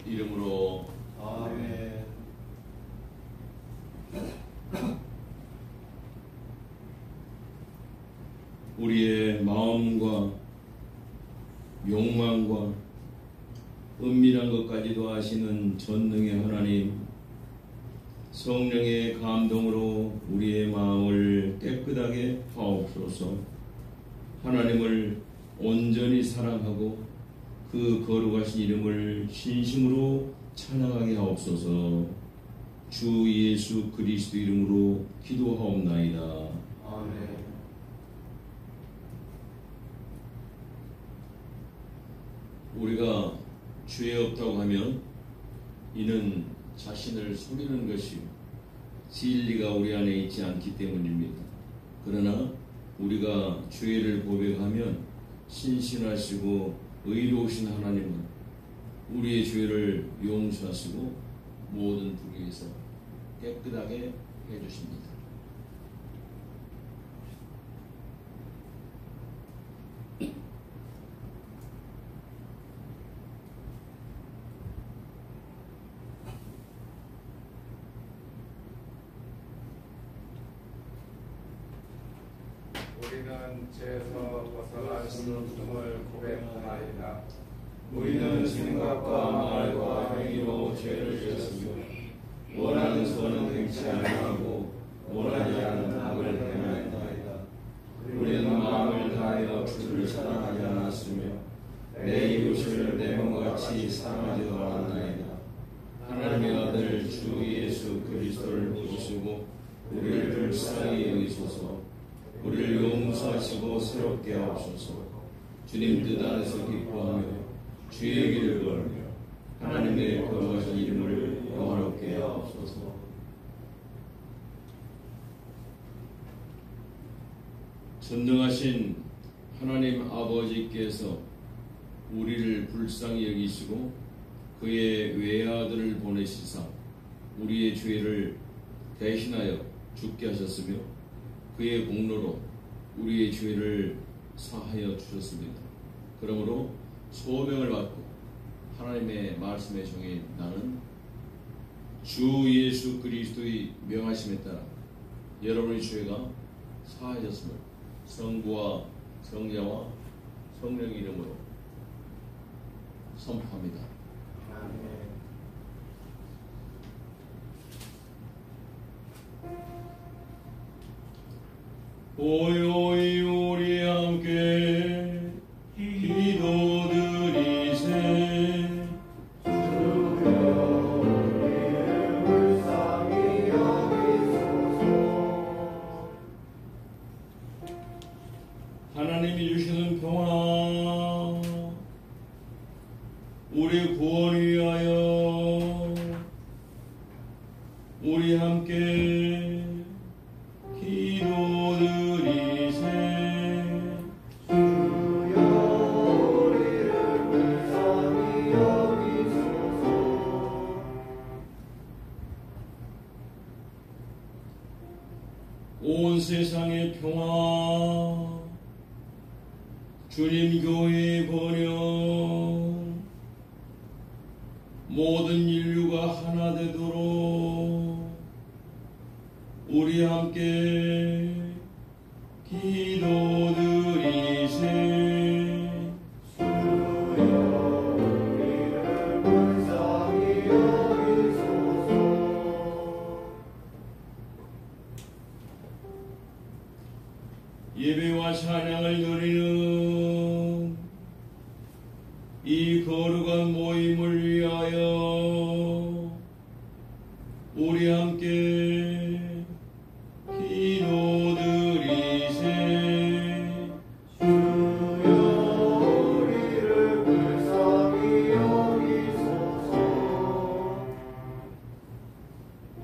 이름으로 아멘. 우리의 마음과 욕망과 은밀한 것까지도 아시는 전능의 하나님, 성령의 감동으로 우리의 마음을 깨끗하게 하옵소서. 하나님을 온전히 사랑하고 그 거룩하신 이름을 진심으로 찬양하게 하옵소서. 주 예수 그리스도 이름으로 기도하옵나이다. 아멘. 우리가 죄 없다고 하면 이는 자신을 속이는 것이요 진리가 우리 안에 있지 않기 때문입니다. 그러나 우리가 죄를 고백하면 신실하시고 의로우신 하나님은 우리의 죄를 용서하시고 모든 불의에서 깨끗하게 해주십니다. 우리는 죄에서 벗어날 수 없음을 고백하나이다. 우리는 생각과 말과 행위로 죄를 지었으며 원하는 선은 행치 아니하고 원하지 않는 악을 행하였나이다. 우리는 마음을 다하여 주를 사랑하지 않았으며 내 이웃을 내 몸같이 사랑하지도 않았나이다. 하나님의 아들 주 예수 그리스도를 보시고 우리를 불쌍히 여기소서. 우리를 용서하시고 새롭게 하옵소서. 주님 뜻 안에서 기뻐하며 주의 길을 걸으며 하나님의 거룩하신 이름을 영화롭게 하옵소서. 전능하신 하나님 아버지께서 우리를 불쌍히 여기시고 그의 외아들을 보내시사 우리의 죄를 대신하여 죽게 하셨으며 그의 공로로 우리의 죄를 사하여 주셨습니다. 그러므로 소명을 받고 하나님의 말씀에 정해 나는 주 예수 그리스도의 명하심에 따라 여러분의 죄가 사하여졌음을 성부와 성자와 성령의 이름으로 선포합니다. 아멘. 고요히 우리 함께 기도드리세. 하나님이 주시는 평화 우리 구원을 위하여 우리 함께 기도드리세. 주여 우리를 불쌍히 여기소서. 온 세상의 평화 주님 교회의 번영 모든 인류가 하나 되도록 우리 함께 기도드리세. 주여 우리를 불쌍히 여기소서. 예배와 찬양을 드리는 이 거룩한 모임을 위하여 우리 함께 기도드리세. 주여 우리를 불쌍히 여기소서.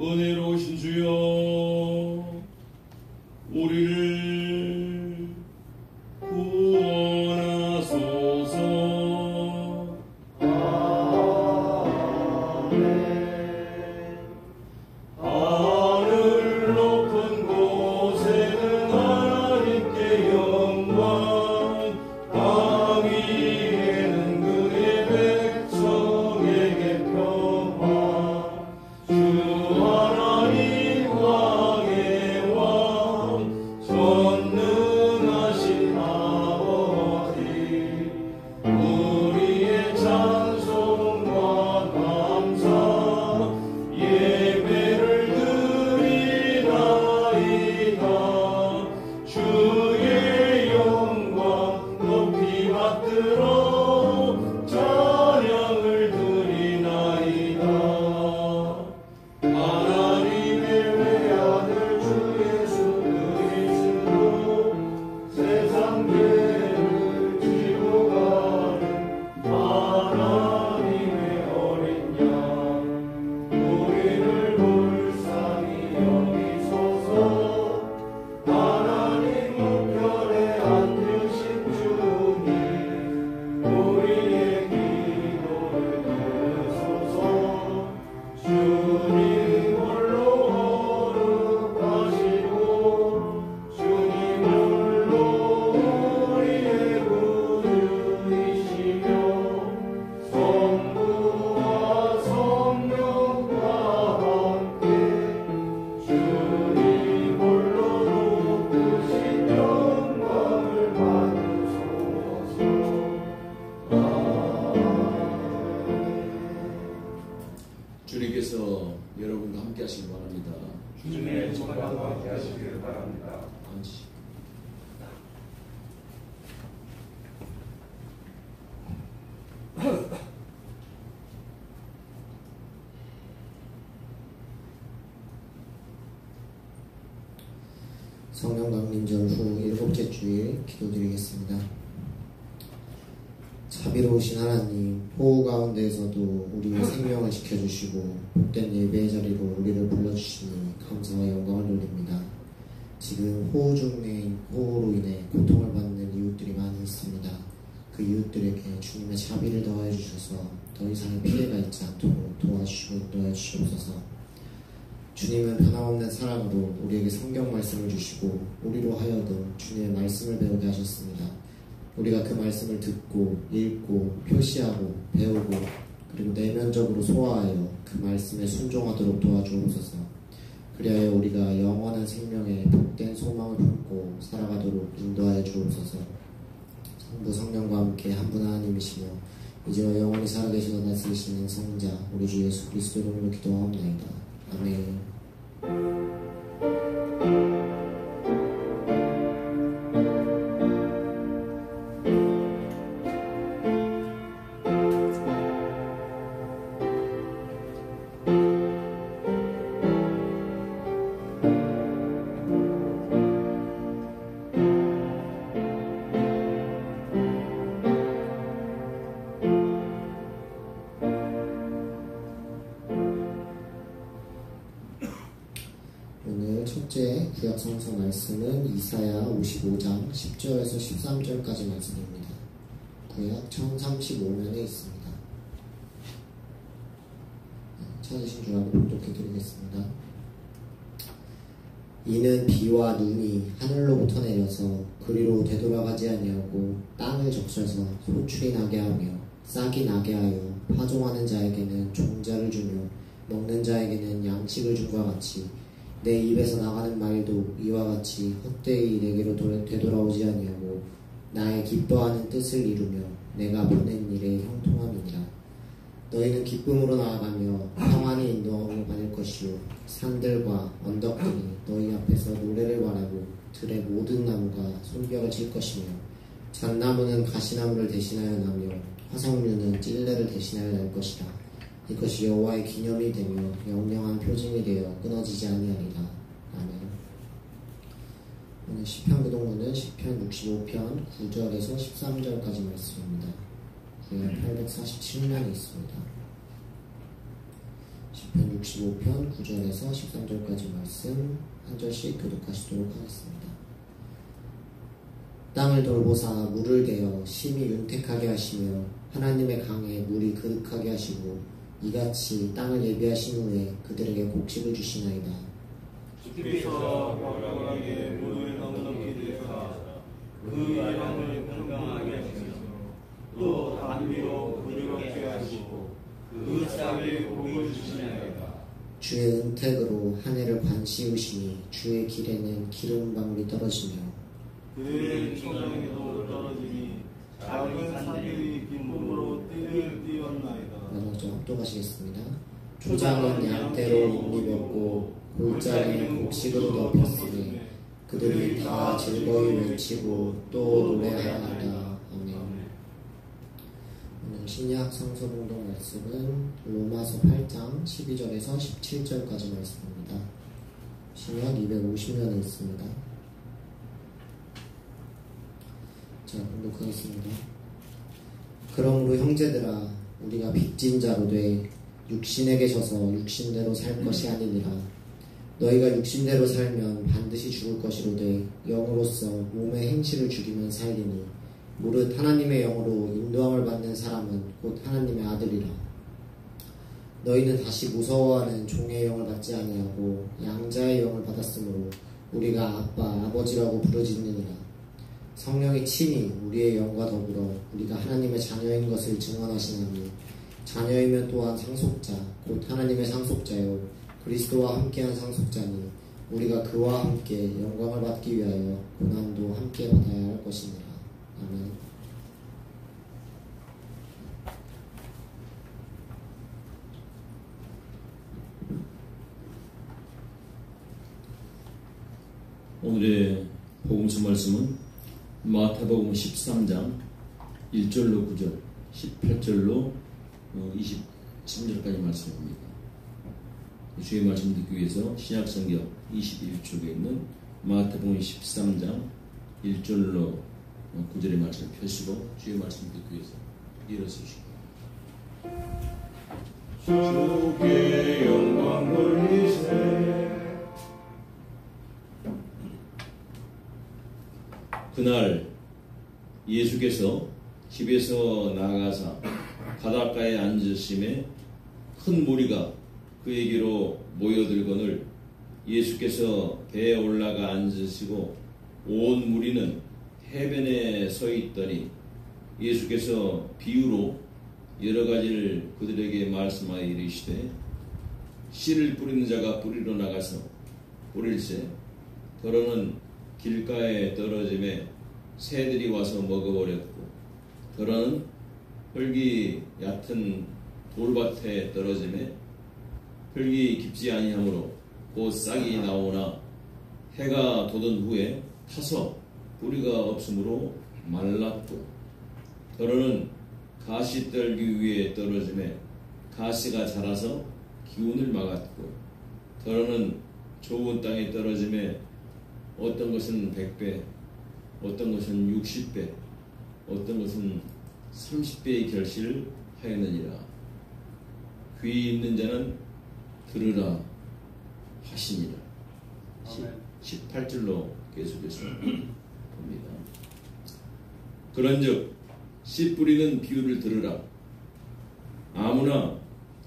은혜로우신 주여 우리를 구원하소서. 하늘 높은 곳에는 하나님께 영광, 땅 위에는 그의 백성에게 주님께서 여러분과 함께 하시기 바랍니다. 주님의 정말과 함께 하시기를 바랍니다. 아멘. 성령 강림절 후 7째 주일 기도드리겠습니다. 자비로우신 하나님, 호우 가운데에서도 우리의 생명을 지켜주시고 복된 예배의 자리로 우리를 불러주시니 감사와 영광을 돌립니다. 지금 호우로 인해 고통을 받는 이웃들이 많이 있습니다. 그 이웃들에게 주님의 자비를 더해 주셔서 더 이상의 피해가 있지 않도록 도와주시옵소서. 주님은 변함없는 사랑으로 우리에게 성경 말씀을 주시고 우리로 하여금 주님의 말씀을 배우게 하셨습니다. 우리가 그 말씀을 듣고 읽고 표시하고 배우고 그리고 내면적으로 소화하여 그 말씀에 순종하도록 도와주옵소서. 그리하여 우리가 영원한 생명에 복된 소망을 품고 살아가도록 인도하여 주옵소서. 성부 성령과 함께 한 분 하나님이시며 이제와 영원히 살아계시고 다스리시는 성자 우리 주 예수 그리스도 이름으로 기도하옵나이다. 아멘. 첫째 구약 성서 말씀은 이사야 55장 10절에서 13절까지 말씀입니다. 구약 1035면에 있습니다. 찾으신 줄 알고 봉독해 드리겠습니다. 이는 비와 눈이 하늘로부터 내려서 그리로 되돌아가지 아니하고 땅을 적셔서 소출이 나게 하며 싹이 나게 하여 파종하는 자에게는 종자를 주며 먹는 자에게는 양식을 준과 같이 내 입에서 나가는 말도 이와 같이 헛되이 내게로 되돌아오지 아니하고 나의 기뻐하는 뜻을 이루며 내가 보낸 일에 형통함이니라. 너희는 기쁨으로 나아가며 평안히 인도함을 받을 것이요 산들과 언덕들이 너희 앞에서 노래를 말하고 들의 모든 나무가 손뼉을 칠 것이며 잣나무는 가시나무를 대신하여 나며 화석류는 찔레를 대신하여 날 것이라. 이것이 여호와의 기념이 되며 영영한 표징이 되어 끊어지지 아니하리라. 아멘. 오늘 시편 기독문은 시편 65편 9절에서 13절까지 말씀입니다. 구약 847면에 있습니다. 시편 65편 9절에서 13절까지 말씀 한 절씩 교독하시도록 하겠습니다. 땅을 돌보사 물을 대어 심히 윤택하게 하시며 하나님의 강에 물이 그득하게 하시고 이같이 땅을 예비하신 후에 그들에게 곡식을 주시나이다. 주께서 영원하게 물을 넉넉히 되사 그 양을 건강하게 하시며 또 단비로 부드럽게 하시고 그 쌀에 복을 주시나이다. 주의 은택으로 한 해를 반씌우시니 주의 길에는 기름방울이 떨어지며 그의 초장에도 떨어지니 작은 산들이 기쁨으로 띠를 띄웠나이다. 먼저 합독하시겠습니다. 초장은 양떼로 입었고 골짜기는 곡식으로 덮였으니 그들이 다 즐거이 외치고 또 노래하나이다. 아멘. 오늘 신약 성서 공동 말씀은 로마서 8장 12절에서 17절까지 말씀입니다. 신약 250면에 있습니다. 자, 공독하겠습니다. 그러므로 형제들아 우리가 빚진 자로 돼 육신에 계셔서 육신대로 살 것이 아니니라. 너희가 육신대로 살면 반드시 죽을 것이로되 영으로서 몸의 행실을 죽이면 살리니 무릇 하나님의 영으로 인도함을 받는 사람은 곧 하나님의 아들이라. 너희는 다시 무서워하는 종의 영을 받지 아니하고 양자의 영을 받았으므로 우리가 아빠 아버지라고 부르짖느니라. 성령이 친히 우리의 영과 더불어 우리가 하나님의 자녀인 것을 증언하시나니 자녀이면 또한 상속자 곧 하나님의 상속자요 그리스도와 함께한 상속자니 우리가 그와 함께 영광을 받기 위하여 고난도 함께 받아야 할 것이니라. 아멘. 오늘의 복음서 말씀은 마태복음 13장 1절로 9절, 18절로 23절까지 말씀입니다. 주의 말씀 듣기 위해서 신약성경 21쪽에 있는 마태복음 13장 1절로 9절의 말씀을 펴시고 주의 말씀 듣기 위해서 일어서시고 주께 영광 돌리세. 그날 예수께서 집에서 나가사 바닷가에 앉으심에 큰 무리가 그에게로 모여들거늘 예수께서 배에 올라가 앉으시고 온 무리는 해변에 서 있더니 예수께서 비유로 여러 가지를 그들에게 말씀하여 이르시되 씨를 뿌리는 자가 뿌리러 나가서 뿌릴새 더러는 길가에 떨어짐에 새들이 와서 먹어버렸고 더러는 흙이 얕은 돌밭에 떨어짐에 흙이 깊지 아니하므로 곧 싹이 나오나 해가 돋은 후에 타서 뿌리가 없으므로 말랐고 더러는 가시떨기 위에 떨어짐에 가시가 자라서 기운을 막았고 더러는 좋은 땅에 떨어짐에 어떤 것은 100배, 어떤 것은 60배, 어떤 것은 30배의 결실을 하였느니라. 귀 있는 자는 들으라 하시니라. 18절로 계속해서 봅니다. 그런즉 씨 뿌리는 비유를 들으라. 아무나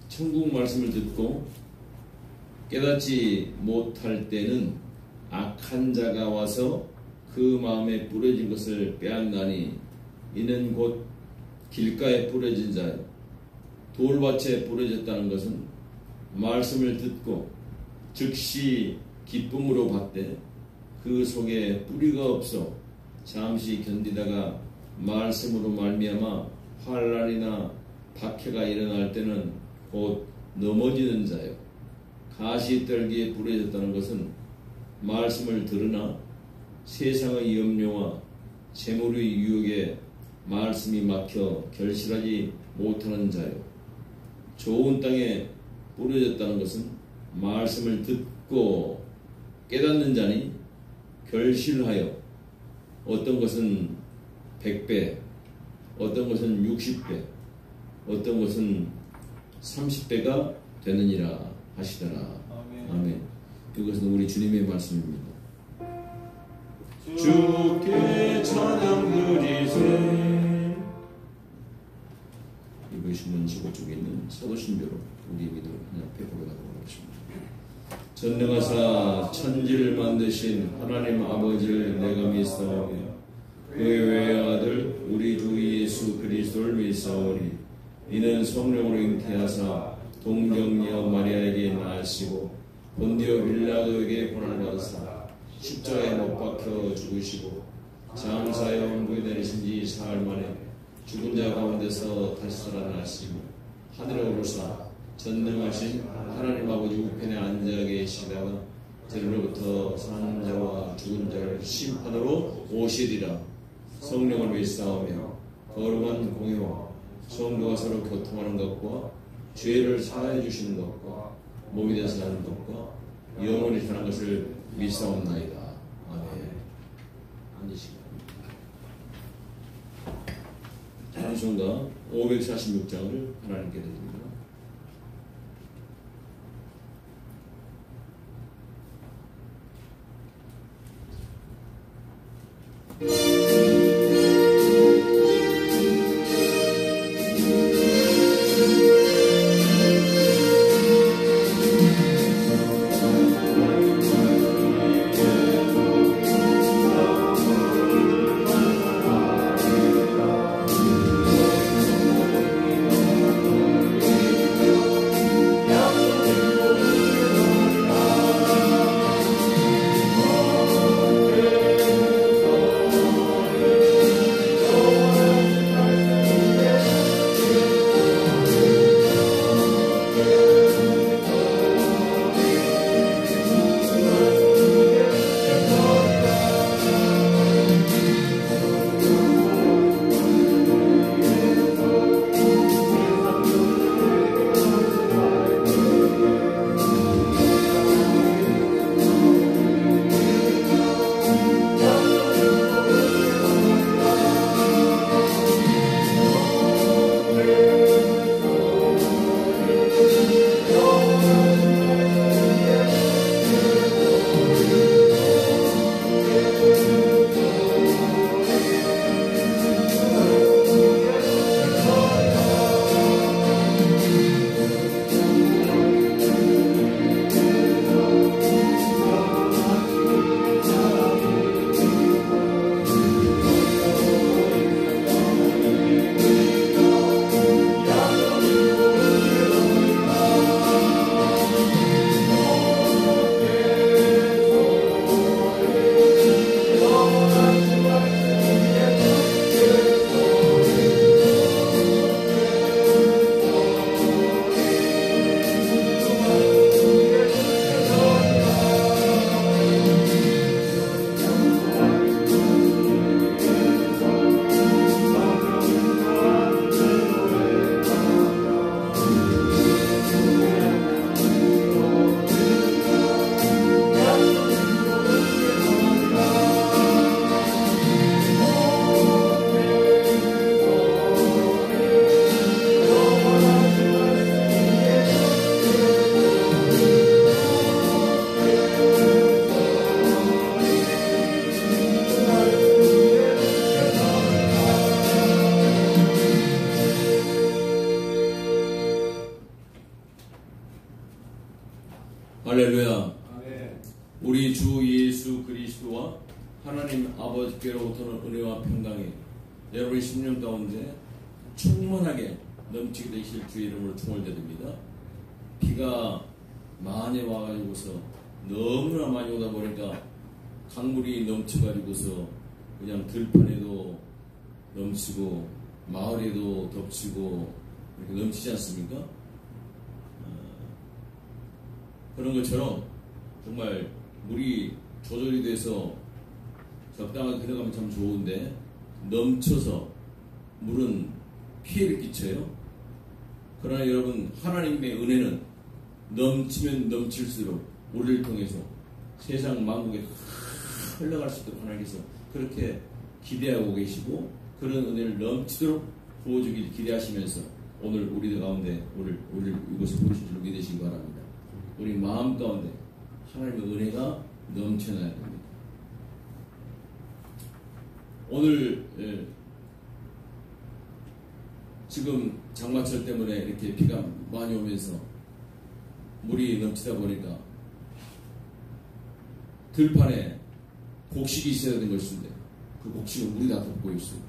천국 말씀을 듣고 깨닫지 못할 때는 악한 자가 와서 그 마음에 뿌려진 것을 빼앗나니 이는 곧 길가에 뿌려진 자요 돌밭에 뿌려졌다는 것은 말씀을 듣고 즉시 기쁨으로 받되 그 속에 뿌리가 없어 잠시 견디다가 말씀으로 말미암아 환난이나 박해가 일어날 때는 곧 넘어지는 자요 가시떨기에 뿌려졌다는 것은 말씀을 들으나 세상의 염려와 재물의 유혹에 말씀이 막혀 결실하지 못하는 자요 좋은 땅에 뿌려졌다는 것은 말씀을 듣고 깨닫는 자니 결실하여 어떤 것은 100배, 어떤 것은 60배, 어떤 것은 30배가 되느니라 하시더라. 아멘. 이것은 우리 주님의 말씀입니다. 주께 찬양 드리세. 이보시면 15쪽에 있는 사도신교로 우리 믿음 하나님께 고백하도록 하겠습니다. 전능하사 천지를 만드신 하나님 아버지를 내가 믿사오며 그의 외의 아들 우리 주 예수 그리스도를 믿사오니 이는 성령으로 잉태하사 동정녀 마리아에게 낳으시고 본디오 빌라도에게 고난을 받으사 십자가에 못 박혀 죽으시고 장사에 원부에 내리신 지 사흘 만에 죽은 자 가운데서 다시 살아나시고 하늘에 오르사 전능하신 하나님 아버지 우편에 앉아 계시다가 저리로부터 사는 자와 죽은 자를 심판으로 오시리라. 성령을 믿사오며 거룩한 공회와 성도가 서로 교통하는 것과 죄를 사하여 주시는 것과 몸이 되어서 하는 것과 영원히 사는 것을 믿사옵나이다. 아멘. 앉으시기 바랍니다. 찬송가 546장을 하나님께 드립니다. 할렐루야. 아멘. 우리 주 예수 그리스도와 하나님 아버지께로부터는 은혜와 평강이 여러분의 심령 가운데 충만하게 넘치게 되실 주의 이름으로 축원드립니다. 비가 많이 와가지고서 너무나 많이 오다 보니까 강물이 넘쳐가지고서 그냥 들판에도 넘치고 마을에도 덮치고 이렇게 넘치지 않습니까? 그런 것처럼 정말 물이 조절이 돼서 적당하게 들어가면 참 좋은데 넘쳐서 물은 피해를 끼쳐요. 그러나 여러분, 하나님의 은혜는 넘치면 넘칠수록 우리를 통해서 세상 만국에 흘러갈 수 있도록 하나님께서 그렇게 기대하고 계시고 그런 은혜를 넘치도록 부어주길 기대하시면서 오늘 우리들 가운데 우리를 이곳에 부르신 줄 믿으시기 바랍니다. 우리 마음 가운데 하나님의 은혜가 넘쳐나야 됩니다. 오늘 지금 장마철 때문에 이렇게 비가 많이 오면서 물이 넘치다 보니까 들판에 곡식이 있어야 되는 것인데 그 곡식은 물이 다 덮고 있어요.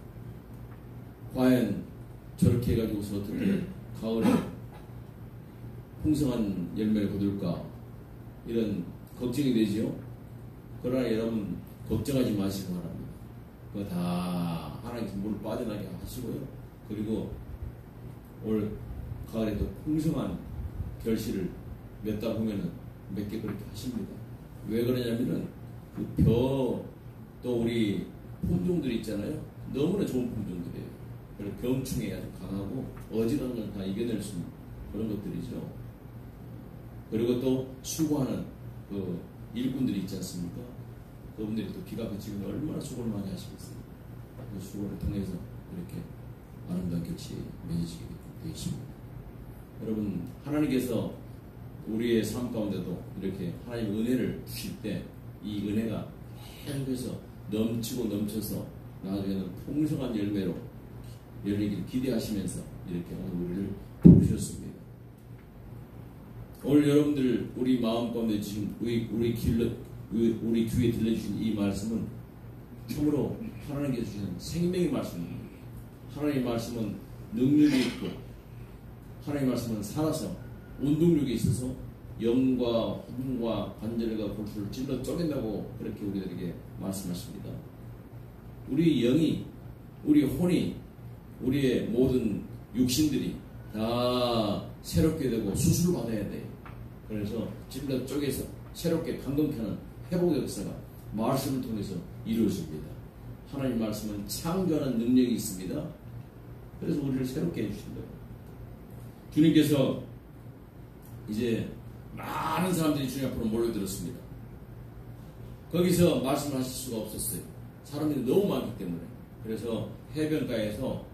과연 저렇게 해가지고서 어떻게 가을에 풍성한 열매를 거둘까 이런 걱정이 되지요. 그러나 여러분 걱정하지 마시고 바랍니다. 그거 다 하나님께서 물 빠져나게 하시고요. 그리고 올 가을에도 풍성한 결실을 맺다 보면은 몇 개 그렇게 하십니다. 왜 그러냐면은 그 또 우리 품종들이 있잖아요. 너무나 좋은 품종들이에요. 그래서 병충해 아주 강하고 어지간한 걸 다 이겨낼 수 있는 그런 것들이죠. 그리고 또 수고하는 그 일꾼들이 있지 않습니까? 그분들이 또 비가 그치면 얼마나 수고를 많이 하시겠어요. 그 수고를 통해서 이렇게 아름다운 결실이 맺어지게 되어 있습니다. 여러분, 하나님께서 우리의 삶 가운데도 이렇게 하나님의 은혜를 주실 때 이 은혜가 계속해서 넘치고 넘쳐서 나중에는 풍성한 열매로 열리기를 기대하시면서 이렇게 오늘 우리를 부르셨습니다. 오늘 여러분들 우리 마음 가운데 지금 우리 귀에 들려주신 이 말씀은 참으로 하나님께서 주시는 생명의 말씀입니다. 하나님의 말씀은 능력이 있고 하나님의 말씀은 살아서 운동력이 있어서 영과 혼과 관절과 골수를 찔러 쪼갠다고 그렇게 우리들에게 말씀하십니다. 우리 영이, 우리 혼이, 우리의 모든 육신들이 다 새롭게 되고 수술을 받아야 돼요. 그래서 찔러 쪼개서 새롭게 감동하는 회복의 역사가 말씀을 통해서 이루어집니다. 하나님 말씀은 창조하는 능력이 있습니다. 그래서 우리를 새롭게 해주신다. 주님께서 이제 많은 사람들이 주님 앞으로 몰려들었습니다. 거기서 말씀하실 수가 없었어요. 사람들이 너무 많기 때문에. 그래서 해변가에서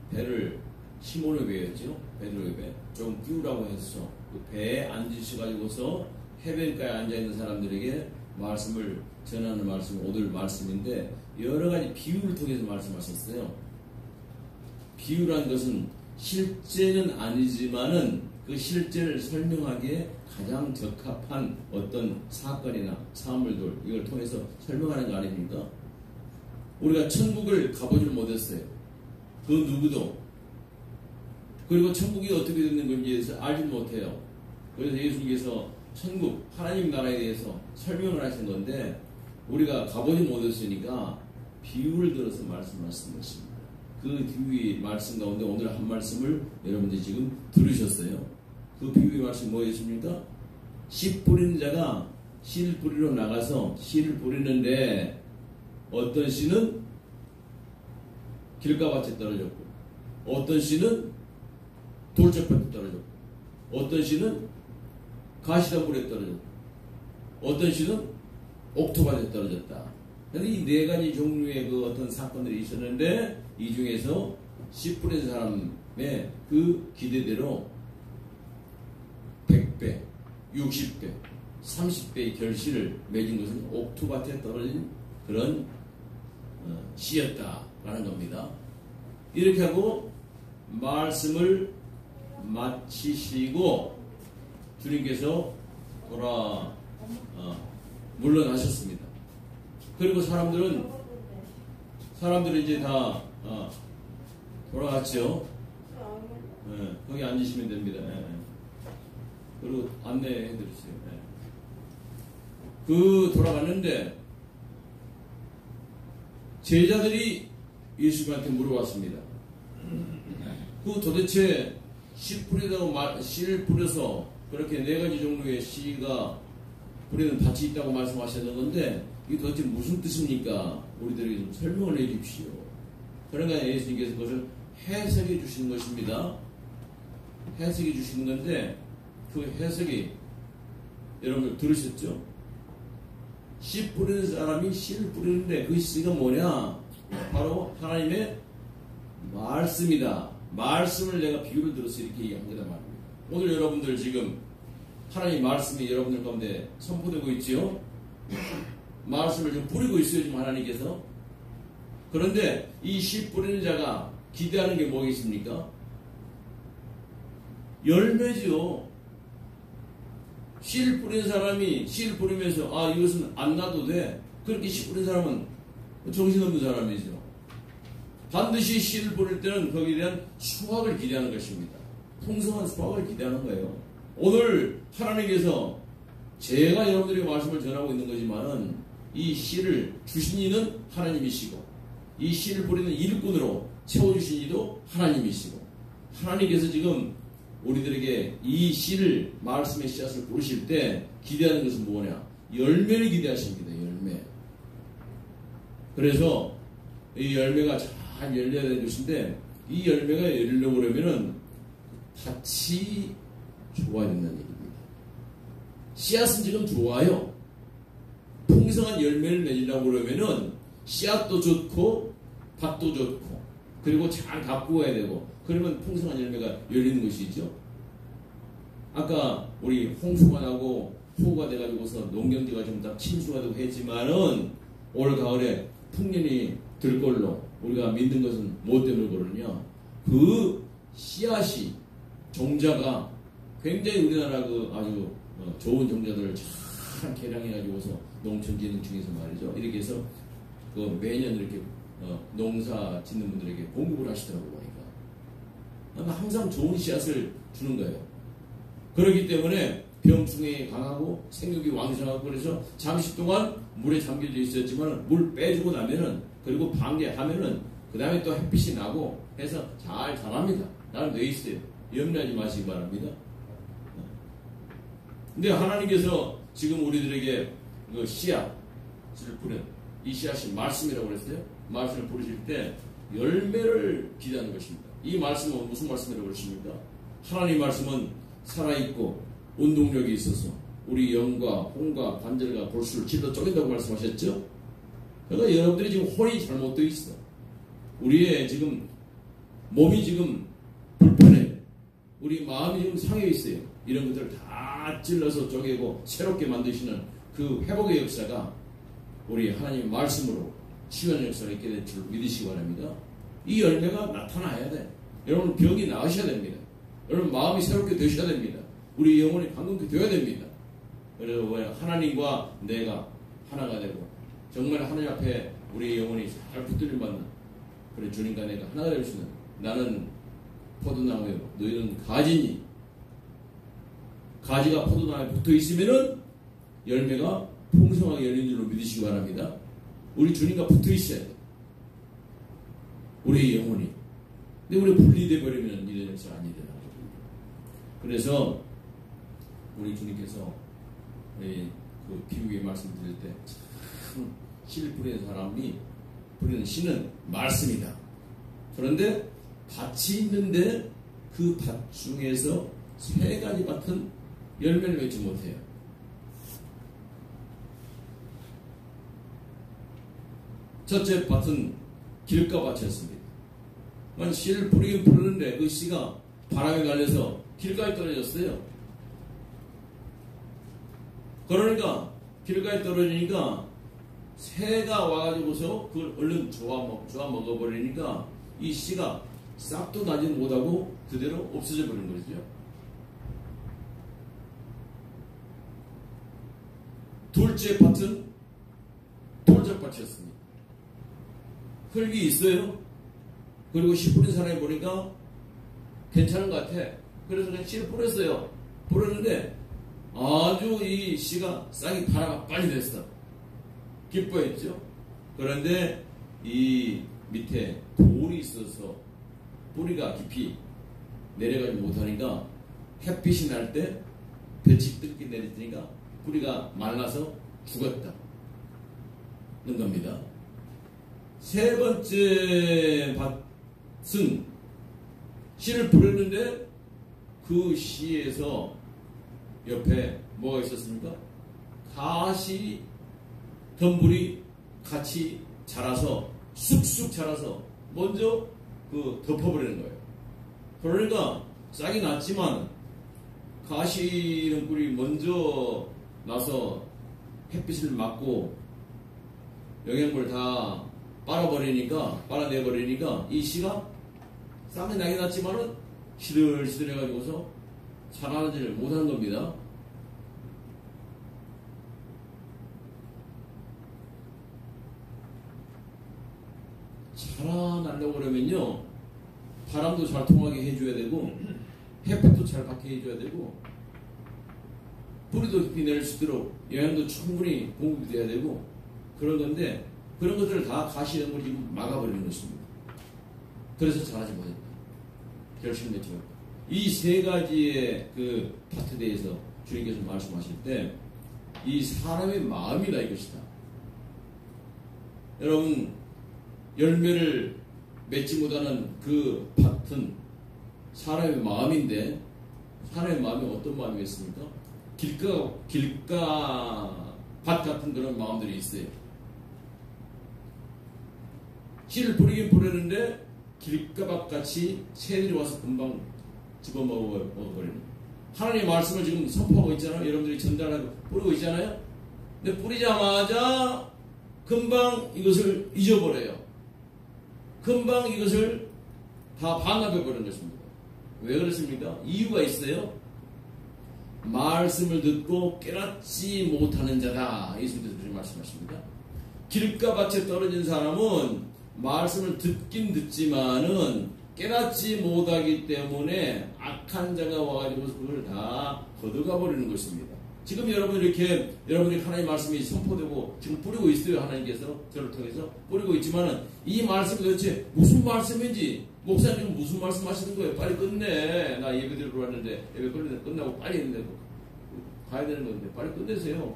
배를 시몬의 배였죠. 베드로의 배. 좀 끼우라고 해서 그 배에 앉으셔가지고서 해변가에 앉아있는 사람들에게 말씀을 전하는 말씀이 오늘 말씀인데 여러 가지 비유를 통해서 말씀하셨어요. 비유라는 것은 실제는 아니지만은 그 실제를 설명하기에 가장 적합한 어떤 사건이나 사물들 이걸 통해서 설명하는 거 아닙니까? 우리가 천국을 가보질 못했어요. 그 누구도. 그리고 천국이 어떻게 되는 건지에 대해서 알지 못해요. 그래서 예수님께서 천국, 하나님 나라에 대해서 설명을 하신 건데 우리가 가보지 못했으니까 비유를 들어서 말씀하신 것입니다. 그 비유의 말씀 가운데 오늘 한 말씀을 여러분들이 지금 들으셨어요. 그 비유의 말씀이 뭐였습니까? 씨 뿌리는 자가 씨를 뿌리러 나가서 씨를 뿌리는데 어떤 씨는 길가밭에 떨어졌고 어떤 씨는 돌짝밭에 떨어졌고 어떤 씨는 가시덤불에 떨어졌고 어떤 씨는 옥토밭에 떨어졌다. 그런데 이 네 가지 종류의 그 어떤 사건들이 있었는데 이 중에서 씨 뿌린 사람의 그 기대대로 100배, 60배, 30배의 결실을 맺은 것은 옥토밭에 떨어진 그런 씨였다라는 겁니다. 이렇게 하고 말씀을 마치시고 주님께서 물러나셨습니다. 그리고 사람들은 이제 다 돌아갔죠. 거기 앉으시면 됩니다. 그리고 안내해 드리세요. 돌아갔는데 제자들이 예수님한테 물어봤습니다. 도대체 씨를 뿌려서 그렇게 4가지 종류의 씨가 뿌리는 밭이 있다고 말씀하셨는데 이게 도대체 무슨 뜻입니까? 우리들에게 좀 설명을 해 주십시오. 그러니까 예수님께서 그것을 해석해 주시는 것입니다. 해석해 주시는 건데 그 해석이 여러분 들으셨죠? 씨 뿌리는 사람이 씨를 뿌리는데 그 씨가 뭐냐? 바로 하나님의 말씀이다. 말씀을 내가 비유를 들어서 이렇게 얘기한 거다 말입니다. 오늘 여러분들 지금 하나님 말씀이 여러분들 가운데 선포되고 있지요? 말씀을 좀 뿌리고 있어요, 지금 하나님께서. 그런데 이 씨 뿌리는 자가 기대하는 게 뭐겠습니까? 열매죠. 씨를 뿌리는 사람이 씨를 뿌리면서 이것은 안 놔도 돼. 그렇게 씨 뿌리는 사람은 정신없는 사람이죠. 반드시 씨를 뿌릴 때는 거기에 대한 수확을 기대하는 것입니다. 풍성한 수확을 기대하는 거예요. 오늘 하나님께서 제가 여러분들에게 말씀을 전하고 있는 거지만은 이 씨를 주신 이는 하나님이시고 이 씨를 뿌리는 일꾼으로 채워주신 이도 하나님이시고 하나님께서 지금 우리들에게 이 씨를 말씀의 씨앗을 뿌리실 때 기대하는 것은 뭐냐? 열매를 기대하십니다. 열매. 그래서 이 열매가 잘 열려야 되는 것인데 이 열매가 열리려고 그러면은 밭이 좋아야 된다는 얘기입니다. 씨앗은 지금 좋아요. 풍성한 열매를 맺으려고 그러면은 씨앗도 좋고 밭도 좋고 그리고 잘 가꾸어야 되고 그러면 풍성한 열매가 열리는 것이죠. 아까 우리 홍수가 나고 폭우가 돼가지고서 농경지가 좀 다 침수가 되고 했지만은 올 가을에 풍년이 들 걸로 우리가 믿는 것은 뭐 때문에 그러냐? 그 씨앗이 종자가 굉장히 우리나라 그 아주 좋은 종자들을 잘 개량해가지고서 농촌진흥청에서 말이죠. 이렇게 해서 그 매년 이렇게 농사 짓는 분들에게 공급을 하시더라고요. 보니까 항상 좋은 씨앗을 주는 거예요. 그렇기 때문에 병충해에 강하고 생육이 왕성하고 그래서 잠시 동안 물에 잠겨져 있었지만 물 빼주고 나면은 그리고 방제하면은 그 다음에 또 햇빛이 나고 해서 잘 자랍니다. 나는 돼 있어요. 염려하지 마시기 바랍니다. 근데 하나님께서 지금 우리들에게 그 씨앗을 뿌린 이 씨앗이 말씀이라고 그랬어요. 말씀을 뿌리실 때 열매를 기대하는 것입니다. 이 말씀은 무슨 말씀이라고 그러십니까? 하나님 말씀은 살아있고 운동력이 있어서 우리 영과 혼과 관절과 골수를 질러 쪼갠다고 말씀하셨죠? 그러니까 여러분들이 지금 혼이 잘못되어 있어. 우리의 지금 몸이 지금 불편해요. 우리 마음이 지금 상해 있어요. 이런 것들을 다 찔러서 쪼개고 새롭게 만드시는 그 회복의 역사가 우리 하나님 말씀으로 치유하는 역사가 있게 될 줄 믿으시기 바랍니다. 이 열매가 나타나야 돼. 여러분 병이 나으셔야 됩니다. 여러분 마음이 새롭게 되셔야 됩니다. 우리 영혼이 강건케 되어야 됩니다. 그래서 하나님과 내가 하나가 되고 정말 하나님 앞에 우리 영혼이 잘 붙들림 받는 그래 주님과 내가 하나가 될 수 있는 나는 포도나무요 너희는 가지니 가지가 포도나무에 붙어 있으면은 열매가 풍성하게 열리는 줄로 믿으시기 바랍니다. 우리 주님과 붙어 있어야 돼. 우리의 영혼이. 근데 우리 분리돼 버리면 이런 역사 안 일어나거든요. 그래서 우리 주님께서 그 비유의 말씀 드릴 때 참 씨를 뿌리는 사람이 뿌리는 씨는 말씀이다. 그런데 밭이 있는데 그 밭 중에서 3가지 밭은 열매를 맺지 못해요. 첫째 밭은 길가밭이었습니다. 씨를 뿌리긴 뿌리는데 그 씨가 바람에 날려서 길가에 떨어졌어요. 그러니까 길가에 떨어지니까 새가 와가지고서 그걸 얼른 조아 먹어버리니까 이 씨가 싹도 나지 못하고 그대로 없어져 버린 거죠. 둘째 밭은 돌짝밭이었습니다. 흙이 있어요. 그리고 씨 뿌린 사람이 보니까 괜찮은 것 같아. 그래서 그냥 씨를 뿌렸어요. 뿌렸는데 아주 이 씨가 싹이 발화가 빨리 됐어. 기뻐했죠. 그런데 이 밑에 돌이 있어서 뿌리가 깊이 내려가지 못하니까 햇빛이 날 때 볕이 뜨겁게 내리니까 뿌리가 말라서 죽었다. 는 겁니다. 세 번째 밭은 씨를 뿌렸는데 그 씨에서 옆에 뭐가 있었습니까? 가시 덤불이 같이 자라서 쑥쑥 자라서 먼저 그 덮어버리는 거예요. 그러니까 싹이 났지만 가시 덤불이 먼저 나서 햇빛을 맞고 영양분을 다 빨아내버리니까 이 씨가 싹이 나긴 났지만은 시들시들 해가지고서 자라지를 못하는 겁니다. 자라나려고 그러면요, 바람도 잘 통하게 해줘야 되고 햇빛도 잘 받게 해줘야 되고 뿌리도 깊이 내릴 수 있도록 영양도 충분히 공급이 돼야 되고 그런 건데, 그런 것들을 다 가시덤불이 지금 막아버리는 것입니다. 그래서 자라지 못했다. 결실맺지 못했다. 이 세 가지의 그 파트에 대해서 주님께서 말씀하실 때 이 사람의 마음이다 이것이다. 여러분, 열매를 맺지 못하는 그 밭은 사람의 마음인데, 사람의 마음이 어떤 마음이겠습니까? 길가 밭 같은 그런 마음들이 있어요. 씨를 뿌리긴 뿌리는데 길가밭 같이 새들이 와서 금방 집어먹어버리는. 하나님의 말씀을 지금 선포하고 있잖아요. 여러분들이 전달하고 뿌리고 있잖아요. 근데 뿌리자마자 금방 이것을 잊어버려요. 금방 이것을 다 반납해버리는 것입니다. 왜 그렇습니까? 이유가 있어요. 말씀을 듣고 깨닫지 못하는 자다. 예수님께서 그렇게 말씀하십니다. 길가밭에 떨어진 사람은 말씀을 듣긴 듣지만은 깨닫지 못하기 때문에 악한 자가 와가지고 그걸 다 걷어가 버리는 것입니다. 지금 여러분들이 하나님의 말씀이 선포되고 지금 뿌리고 있어요. 하나님께서 저를 통해서 뿌리고 있지만은 이 말씀이 도대체 무슨 말씀인지, 목사님은 무슨 말씀 하시는 거예요? 빨리 끝내. 나 예배 드리러 왔는데 예배 끝나고 빨리 했는데 가야 되는 건데 빨리 끝내세요.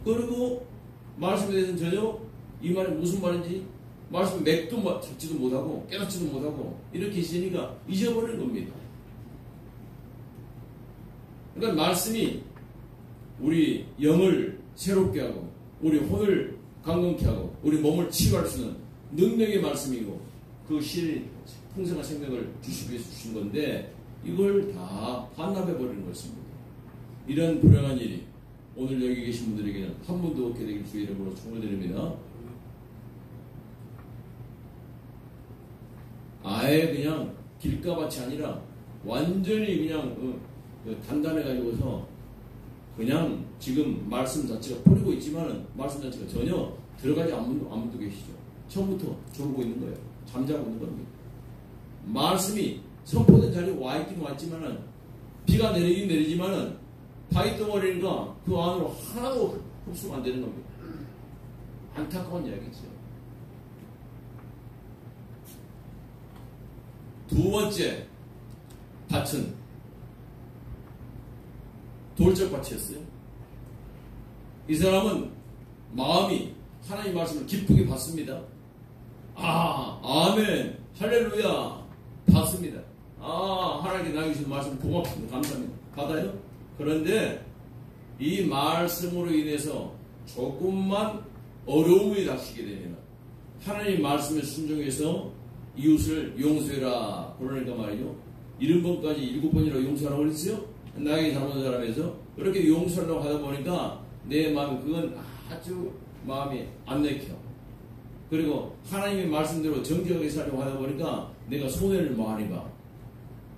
그리고 말씀에 대해서는 전혀 이 말이 무슨 말인지 말씀 맥도 잡지도 못하고 깨닫지도 못하고 이렇게 있으니까 잊어버리는 겁니다. 그러니까 말씀이 우리 영을 새롭게 하고 우리 혼을 강건케 하고 우리 몸을 치유할 수 있는 능력의 말씀이고 그 실 풍성한 생명을 주시기 위해서 주신 건데 이걸 다 반납해버리는 것입니다. 이런 불행한 일이 오늘 여기 계신 분들에게는 한 번도 없게 되길 주의 이름으로 축원드립니다. 아예 그냥 길가밭이 아니라 완전히 그냥 단단해가지고서 그냥 지금 말씀 자체가 뿌리고 있지만은 말씀 자체가 전혀 들어가지 않는 분도 계시죠. 처음부터 졸고 있는 거예요. 잠자고 있는 겁니다. 말씀이 선포된 자리에 와있긴 왔지만은 비가 내리긴 내리지만은 바위덩어리니까 그 안으로 하나도 흡수가 안 되는 겁니다. 안타까운 이야기죠. 두 번째 밭은 돌적밭이었어요. 이 사람은 마음이 하나님 말씀을 기쁘게 받습니다. 아멘, 할렐루야, 받습니다. 하나님께 나에게 주신 말씀 고맙습니다. 감사합니다. 받아요? 그런데 이 말씀으로 인해서 조금만 어려움이 닥치게 되면 하나님 말씀에 순종해서 이웃을 용서해라. 그러니까 말이죠. 70번까지 7번이라고 용서하라고 그랬어요. 나에게 잘못한 사람에서 그렇게 용서하려고 하다 보니까 내 마음이 그건 아주 마음이 안 내켜. 그리고 하나님의 말씀대로 정직하게 살려고 하다 보니까 내가 손해를 많이 봐.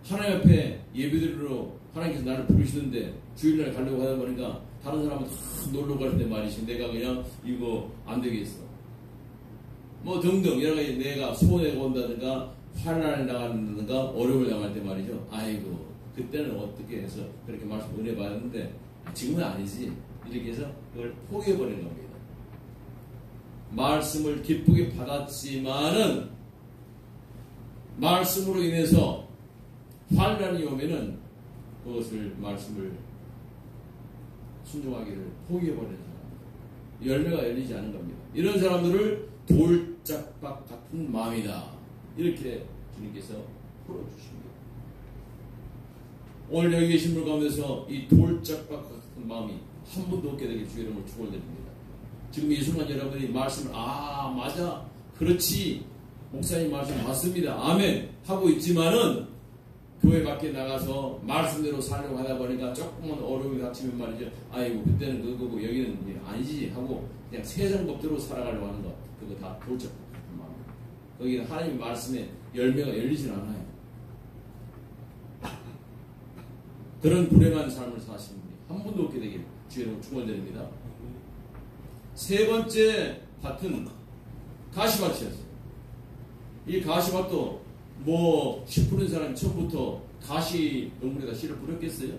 하나님 앞에 예배드리러 하나님께서 나를 부르시는데 주일날 가려고 하다 보니까 다른 사람은 다 놀러 가는데 말이지 내가 그냥 이거 안 되겠어. 뭐 등등 여러 가지 내가 손해가 온다든가 환난에 나간다든가 어려움을 당할 때 말이죠. 아이고 그때는 어떻게 해서 그렇게 말씀 은혜 받았는데 지금은 아니지. 이렇게 해서 그걸 포기해버리는 겁니다. 말씀을 기쁘게 받았지만은 말씀으로 인해서 환난이 오면은 그것을 말씀을 순종하기를 포기해버리는 사람, 열매가 열리지 않은 겁니다. 이런 사람들을 돌짝박 같은 마음이다. 이렇게 주님께서 풀어주십니다. 오늘 여기 계신 분 가운데서 이 돌짝박 같은 마음이 한 분도 없게 되길 주의 이름으로 축원드립니다. 지금 이 순간 여러분이 말씀을 맞아 그렇지 목사님 말씀 맞습니다 아멘 하고 있지만은 교회 밖에 나가서 말씀대로 살려고 하다 보니까 조금만 어려움이 닥치면 말이죠. 아이고 그때는 그거고 여기는 아니지 하고 그냥 세상 법대로 살아가려고 하는 것 그거 다 돌짝 같은 마음. 거기는 하나님의 말씀에 열매가 열리진 않아요. 그런 불행한 삶을 사시는 분이 한 분도 없게 되길 주의로 축원드립니다. 세 번째 밭은 가시밭이었어요. 이 가시밭도 씨 뿌린 사람이 처음부터 가시 동물에다 씨를 뿌렸겠어요?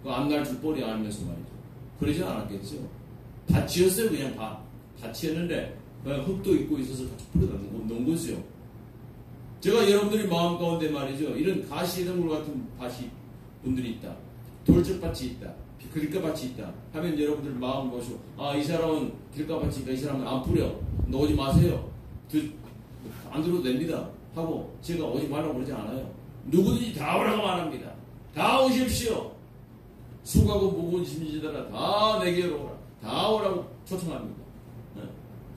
그 안 날 줄 뻔히 알면서 말이죠. 그러지 않았겠죠. 밭이었어요. 그냥 밭이었는데 그냥 흙도 있고 있어서 같이 뿌려다 놓은 거죠. 제가 여러분들이 마음 가운데 말이죠. 이런 가시 동물 같은 밭이 분들이 있다. 돌적밭이 있다. 길가밭이 있다. 하면 여러분들 마음 보시고 이 사람은 길가밭이니까 이 사람은 안 뿌려. 오지 마세요. 안 들어도 됩니다. 하고 제가 오지 말라고 그러지 않아요. 누구든지 다 오라고 말합니다. 다 오십시오. 수고하고 무거운 짐지더라 다 내게로 오라. 다 오라고 초청합니다.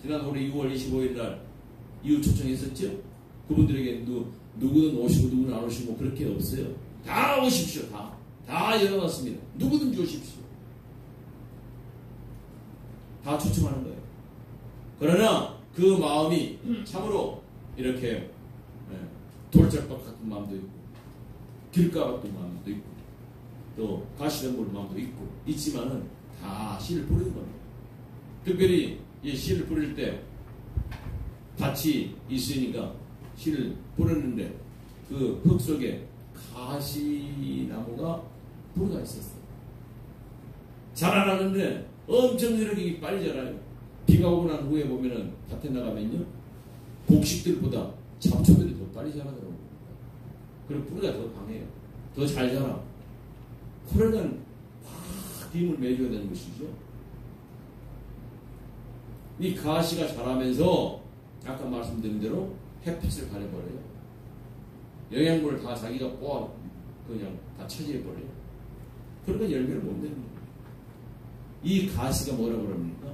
지난 올해 6월 25일 날 이웃 초청했었죠. 그분들에게 누구는 오시고 누구는 안 오시고 그렇게 없어요. 다 오십시오. 다 열어놨습니다. 누구든지 오십시오. 다 초청하는 거예요. 그러나 그 마음이 참으로 이렇게 돌짝밭 같은 마음도 있고 길가 같은 마음도 있고 또 가시덤불 마음도 있고 있지만은 다 씨를 뿌리는 겁니다. 특별히 이 씨를 뿌릴 때 밭이 있으니까 씨를 뿌렸는데 그 흙 속에 가시나무가 뿌리가 있었어요. 자라나는데 엄청 이렇게 빨리 자라요. 비가 오고 난 후에 보면은 밭에 나가면요 곡식들보다 잡초들이 더 빨리 자라더라고요. 그리고 뿌리가 더 강해요. 더 잘 자라. 그러면 확 힘을 매줘야 되는 것이죠. 이 가시가 자라면서 아까 말씀드린 대로 햇빛을 가려버려요. 영양분을 다 자기가 그냥 다 차지해버려요. 그러니까 열매를 못 내는 거예요. 이 가시가 뭐라고 그럽니까?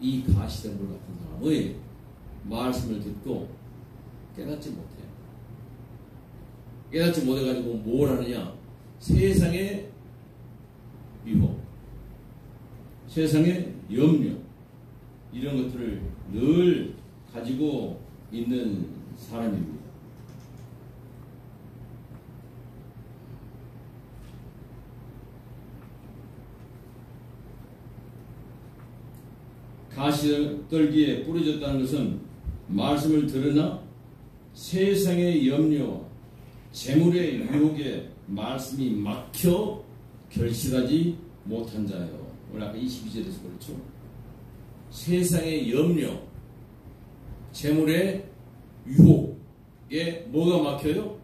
이 가시덤불 같은 사람의 말씀을 듣고 깨닫지 못해요. 깨닫지 못해가지고 뭘 하느냐? 세상의 유혹, 세상의 염려, 이런 것들을 늘 가지고 있는 사람입니다. 가시떨기에 뿌려졌다는 것은 말씀을 들으나 세상의 염려와 재물의 유혹에 말씀이 막혀 결실하지 못한 자요. 오늘 아까 22절에서 그렇죠. 세상의 염려, 재물의 유혹에 뭐가 막혀요?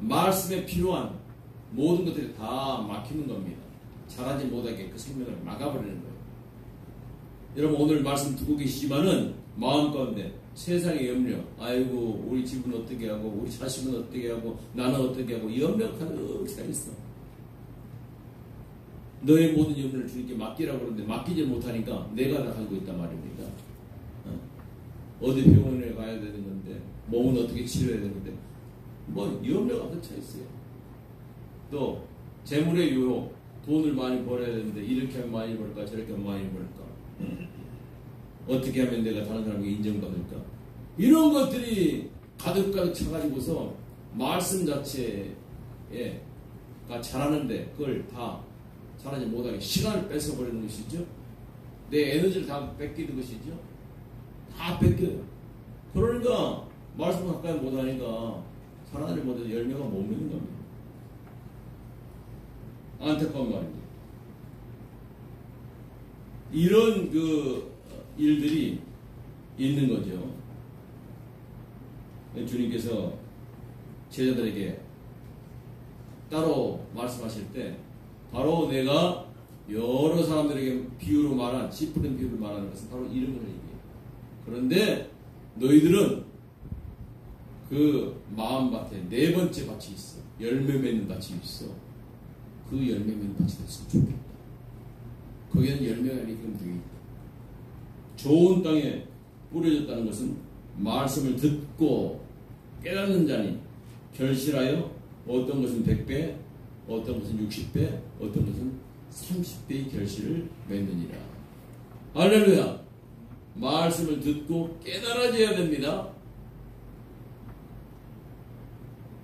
말씀에 필요한 모든 것들이 다 막히는 겁니다. 자라지 못하게 그 생명을 막아버리는 거예요. 여러분 오늘 말씀 듣고 계시지만은 마음 가운데 세상의 염려, 아이고 우리 집은 어떻게 하고 우리 자식은 어떻게 하고 나는 어떻게 하고 염려가 가득 차 있어. 너의 모든 염려를 주님께 맡기라고 그러는데 맡기지 못하니까 내가 다 가지고 있단 말입니다. 어디 병원에 가야 되는 건데 몸은 어떻게 치료해야 되는데 뭐 염려가 가득 차 있어요. 또 재물의 유혹, 돈을 많이 벌어야 되는데 이렇게 하면 많이 벌까 저렇게 하면 많이 벌까 어떻게 하면 내가 다른 사람에게 인정받을까? 이런 것들이 가득 차가지고서 말씀 자체에 잘하는데 그걸 다 잘하지 못하게 시간을 뺏어버리는 것이죠. 내 에너지를 다 뺏기는 것이죠. 다 뺏겨요. 그러니까 말씀을 가까이 못하니까 살아나지 못해서 열매가 못 맺는 겁니다. 안타까운 말입니다. 이런 일들이 있는 거죠. 주님께서 제자들에게 따로 말씀하실 때 바로 내가 여러 사람들에게 비유로 말한 씨 뿌린 비유를 말하는 것은 바로 이런 걸 얘기해요. 그런데 너희들은 그 마음밭에 네 번째 밭이 있어. 열매 맺는 밭이 있어. 그 열매 맺는 밭이 됐으면 좋겠다. 거기에는 열매가 이렇게 되겠다. 좋은 땅에 뿌려졌다는 것은 말씀을 듣고 깨닫는 자니 결실하여 어떤 것은 100배, 어떤 것은 60배, 어떤 것은 30배의 결실을 맺느니라. 할렐루야. 말씀을 듣고 깨달아져야 됩니다.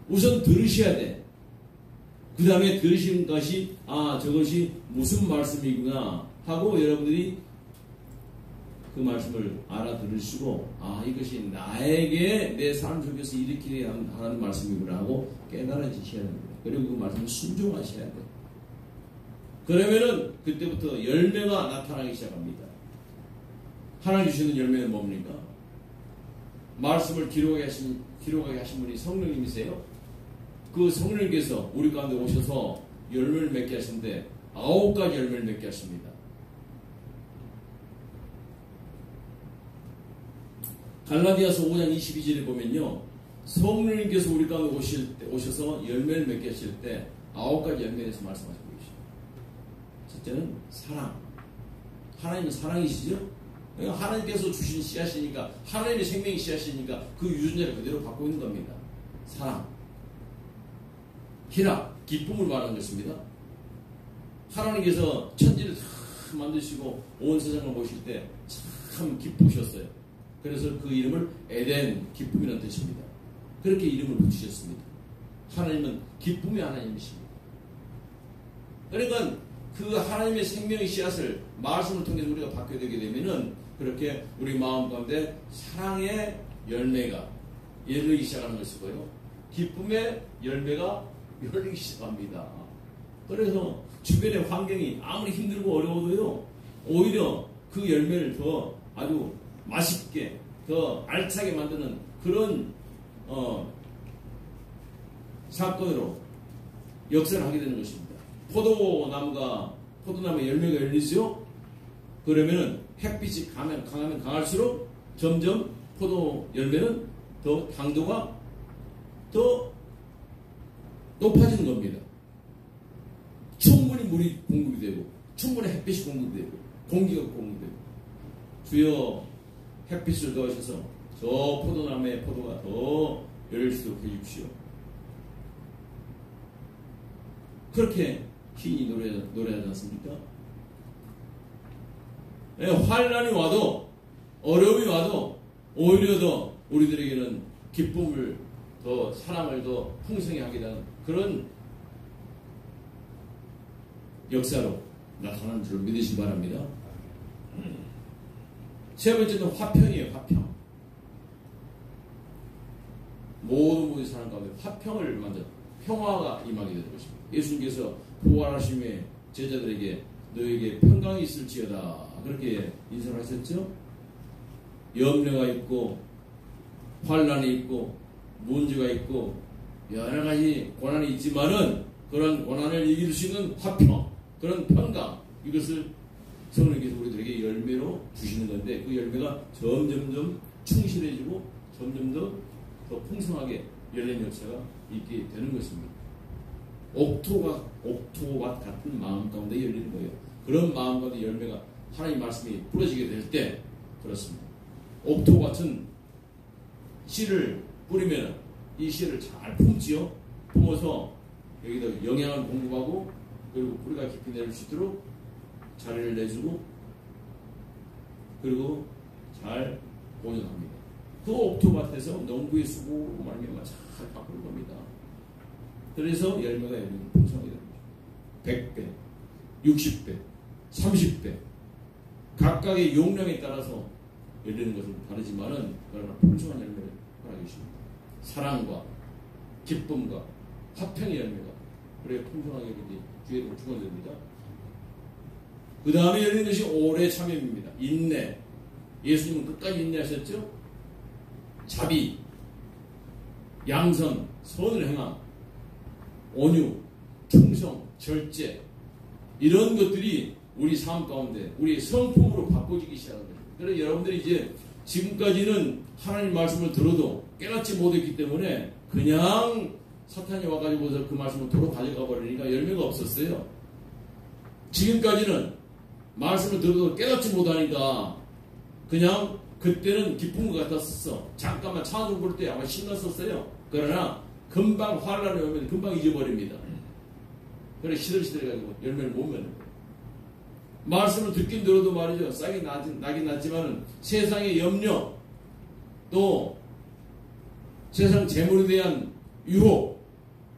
우선 들으셔야 돼. 그 다음에 들으신 것이 저것이 무슨 말씀이구나 하고 여러분들이 그 말씀을 알아들으시고 이것이 나에게 내 삶 속에서 일으키게 하는 말씀이구나 하고 깨달아지셔야 됩니다. 그리고 그 말씀을 순종하셔야 돼요. 그러면은 그때부터 열매가 나타나기 시작합니다. 하나님 주시는 열매는 뭡니까? 말씀을 기록하게 하신 분이 성령님이세요. 그 성령님께서 우리 가운데 오셔서 열매를 맺게 하시는데 9가지 열매를 맺게 하십니다. 갈라디아서 5장 22절에 보면요, 성령님께서 우리 가운데 오셔서 열매를 맺게 하실 때 9가지 열매에 대해서 말씀하시고 계십니다. 첫째는 사랑. 하나님은 사랑이시죠? 그러니까 하나님께서 주신 씨앗이니까, 하나님의 생명이 씨앗이니까 그 유전자를 그대로 갖고 있는 겁니다. 사랑. 희락, 기쁨을 말하는 것입니다. 하나님께서 천지를 다 만드시고 온 세상을 보실 때 참 기쁘셨어요. 그래서 그 이름을 에덴, 기쁨이라는 뜻입니다. 그렇게 이름을 붙이셨습니다. 하나님은 기쁨의 하나님이십니다. 그러니까 그 하나님의 생명의 씨앗을 말씀을 통해서 우리가 받게 되게 되면은 그렇게 우리 마음 가운데 사랑의 열매가 열리기 시작하는 것이고요. 기쁨의 열매가 열리기 시작합니다. 그래서 주변의 환경이 아무리 힘들고 어려워도요, 오히려 그 열매를 더 아주 맛있게, 더 알차게 만드는 그런 사건으로 역사를 하게 되는 것입니다. 포도나무에 열매가 열리죠? 그러면은 햇빛이 강하면 강할수록 점점 포도 열매는 더 당도가 더 높아지는 겁니다. 충분히 물이 공급이 되고, 충분히 햇빛이 공급이 되고, 공기가 공급이 되고, 주여 햇빛을 더하셔서 저 포도나무의 포도가 더 열릴 수 있도록 해주십시오. 그렇게 시인이 노래하지 않습니까? 환난이 와도, 어려움이 와도 오히려 더 우리들에게는 기쁨을 더, 사랑을 더 풍성히 하게 되는 그런 역사로 나타나는 줄 믿으시기 바랍니다. 세 번째는 화평이에요. 화평. 모든 사람 가운데 화평을 만든 평화가 임하게 되는 것입니다. 예수님께서 부활하심에 제자들에게 너에게 평강이 있을지어다 그렇게 인사를 하셨죠. 염려가 있고 환난이 있고 문제가 있고 여러 가지 고난이 있지만은 그런 고난을 이길 수 있는 화평, 그런 평강, 이것을 성령께서 우리들에게 열매로 주시는 건데 그 열매가 점점점 충실해지고 점점 더 풍성하게 열린 역사가 있게 되는 것입니다. 옥토밭 같은 마음 가운데 열리는 거예요. 그런 마음 가운데 열매가 하나님 말씀이 뿌려지게 될 때 그렇습니다. 옥토밭은 씨를 뿌리면 이 씨를 잘 품지요. 품어서 여기다 영양을 공급하고 그리고 뿌리가 깊이 내릴 수 있도록 자리를 내주고 그리고 잘 보존합니다. 그 옥토밭에서 농부의 수고 말미암아 잘 바꾸는 겁니다. 그래서 열매가 열리는 풍성하게 됩니다. 100배, 60배, 30배 각각의 용량에 따라서 열리는 것은 다르지만은 그러나 풍성한 열매를 허락해주십니다. 사랑과 기쁨과 화평의 열매가 그래야 풍성하게 열리니 주의로 축원드립니다. 그 다음에 열리는 것이 오래 참음입니다. 인내. 예수님은 끝까지 인내하셨죠? 자비, 양선, 선을 행함, 온유, 충성, 절제 이런 것들이 우리 삶 가운데 우리의 성품으로 바꿔지기 시작한 거예요. 그래서 여러분들이 이제 지금까지는 하나님 말씀을 들어도 깨닫지 못했기 때문에 그냥 사탄이 와가지고서 그 말씀을 도로 가져가 버리니까 열매가 없었어요. 지금까지는 말씀을 들어도 깨닫지 못하니까 그냥 그때는 기쁜 것 같았었어. 잠깐만 찬송 부를 때 아마 신났었어요. 그러나 금방 환란이 오면 금방 잊어버립니다. 그래 시들시들해가지고 열매를 못 맺는 거예요. 말씀을 듣긴 들어도 말이죠. 싹이 나긴 났지만은 세상의 염려 또 세상 재물에 대한 유혹,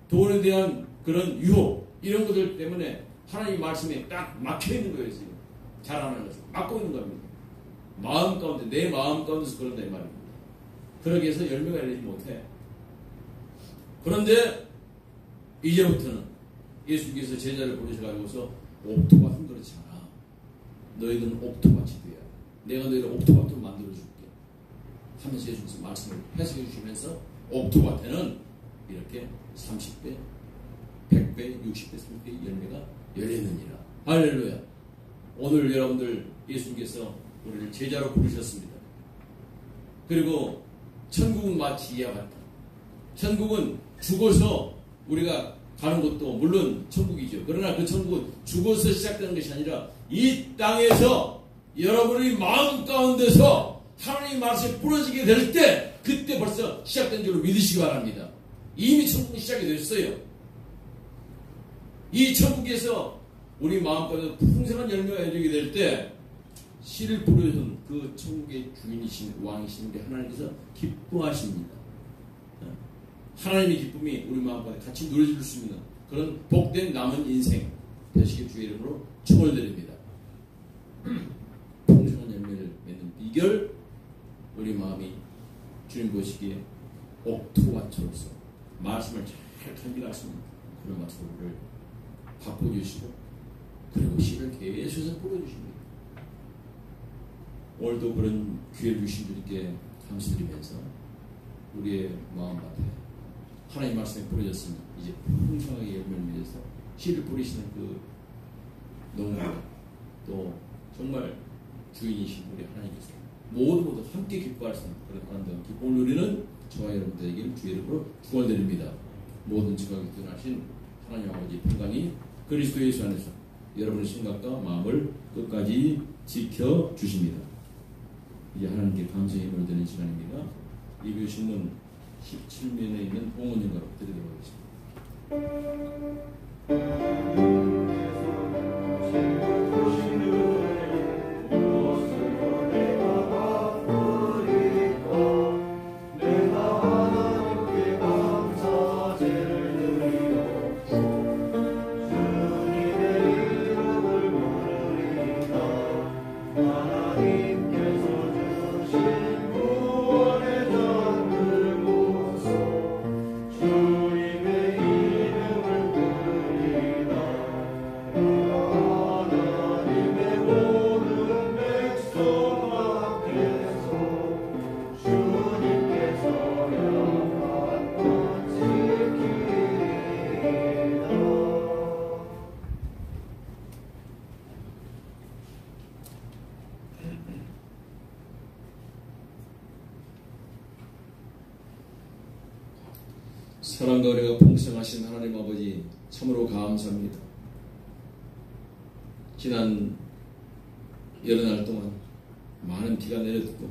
돈에 대한 그런 유혹 이런 것들 때문에 하나님 말씀에 딱 막혀있는 거예요. 지금 잘 안 하는 것을 막고 있는 겁니다. 마음 가운데 내 마음 가운데서 그런다 이 말입니다. 그러기 위해서 열매가 열리지 못해. 그런데 이제부터는 예수께서 제자를 부르셔가지고서 옥토밭 흔들어지 않아. 너희들은 옥토밭이 돼야 내가 너희를 옥토밭으로 만들어줄게 하면서 예수께서 말씀을 해석해 주시면서 옥토밭에는 이렇게 30배, 100배, 60배, 30배 열매가 열리느니라. 할렐루야. 오늘 여러분들 예수님께서 우리를 제자로 부르셨습니다. 그리고 천국은 마치 이와 같다. 천국은 죽어서 우리가 가는 것도 물론 천국이죠. 그러나 그 천국은 죽어서 시작되는 것이 아니라 이 땅에서 여러분의 마음 가운데서 하나님의 말씀이 부러지게 될 때 그때 벌써 시작된 줄로 믿으시기 바랍니다. 이미 천국이 시작이 됐어요. 이 천국에서 우리 마음 가운데 풍성한 열매가 열리게 될 때 씨를 뿌려준 그 천국의 주인이신 왕이신 우리 하나님께서 기뻐하십니다. 하나님의 기쁨이 우리 마음 가운데 같이 누려질 수 있는 그런 복된 남은 인생 되시길 주의 이름으로 축원드립니다. 풍성한 열매를 맺는 비결 우리 마음이 주님 보시기에 옥토밭으로서 말씀을 잘 간직할 수 있는 그런 마음을 바꿔주시고 그리고 씨를 계속해서 뿌려주십니다. 오늘도 그런 기회를 주신 주님께 감사드리면서 우리의 마음밭에 하나님 말씀에 뿌려졌으니 이제 풍성하게 열매를 맺어서 씨를 뿌리시는 그 농가 또 정말 주인이신 우리 하나님께서 모두 함께 기뻐할 수 있는 그런 아름다운 기쁨을 누리는 저와 여러분들에게 주의 이름으로 축원드립니다. 모든 지각이 드러나신 하나님 아버지 평강이 그리스도 예수 안에서 여러분의 생각과 마음을 끝까지 지켜주십니다. 이제 하나님께 감사의 힘을 드리는 시간입니다. 리뷰신문 17면에 있는 봉헌인가로 드리도록 하겠습니다. 사랑과 은혜가 풍성하신 하나님 아버지 참으로 감사합니다. 지난 여러 날 동안 많은 비가 내렸고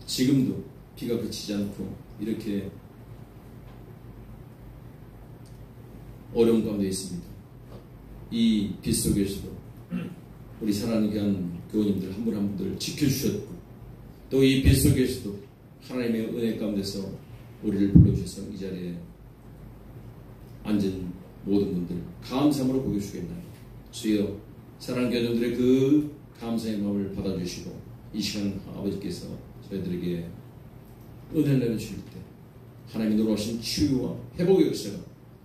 지금도 비가 그치지 않고 이렇게 어려운 가운데 있습니다. 이 빛 속에서도 우리 사랑하는 귀한 교우님들 한 분 한 분들 지켜주셨고 또 이 빛 속에서도 하나님의 은혜 가운데서 우리를 불러주셔서 이 자리에 앉은 모든 분들 감사함으로 고개 숙였나이다. 주여 사랑하는 교회들의 그 감사의 마음을 받아주시고 이 시간 아버지께서 저희들에게 은혜를 내려주실 때 하나님이 놀라우신 치유와 회복의 역사가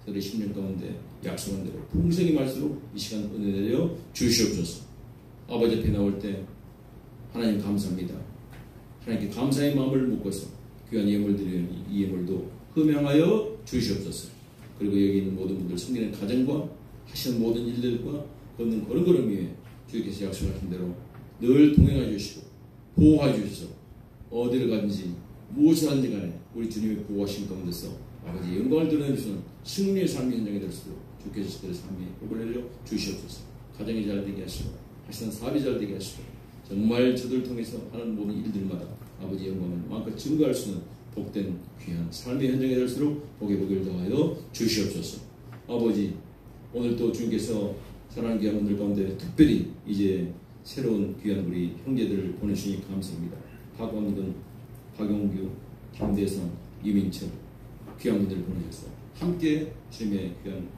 저희의 심령 가운데 약속한 대로 풍성히 말수록 이 시간 은혜 내려 주시옵소서. 아버지 앞에 나올 때 하나님 감사합니다. 하나님께 감사의 마음을 묶어서 귀한 예물 드리니 이 예물도 흠양하여 주시옵소서. 그리고 여기 있는 모든 분들 섬기는 가정과 하시는 모든 일들과 걷는 걸음걸음 위에 주께서 약속하신 대로 늘 동행해 주시고 보호해 주셔서 어디를 가든지 무엇을 하든지 간에 우리 주님의 보호하신 가운데서 아버지 영광을 드러내주시는 승리의 삶의 현장이 될 수도 주께서 저들의 삶에 복을 내려 주시옵소서. 가정이 잘 되게 하시고 하시는 사업이 잘 되게 하시고 정말 저들을 통해서 하는 모든 일들마다 아버지 영광을 마음껏 증거할 수 있는 복된 귀한 삶의 현장이 될수록 복의 복을 더하여 주시옵소서. 아버지 오늘 또 주님께서 사랑하는 귀한 분들 가운데 특별히 이제 새로운 귀한 우리 형제들을 보내주시니 감사합니다. 박원근, 박용규, 김대성, 이민철 귀한 분들을 보내셔서 함께 주님의 귀한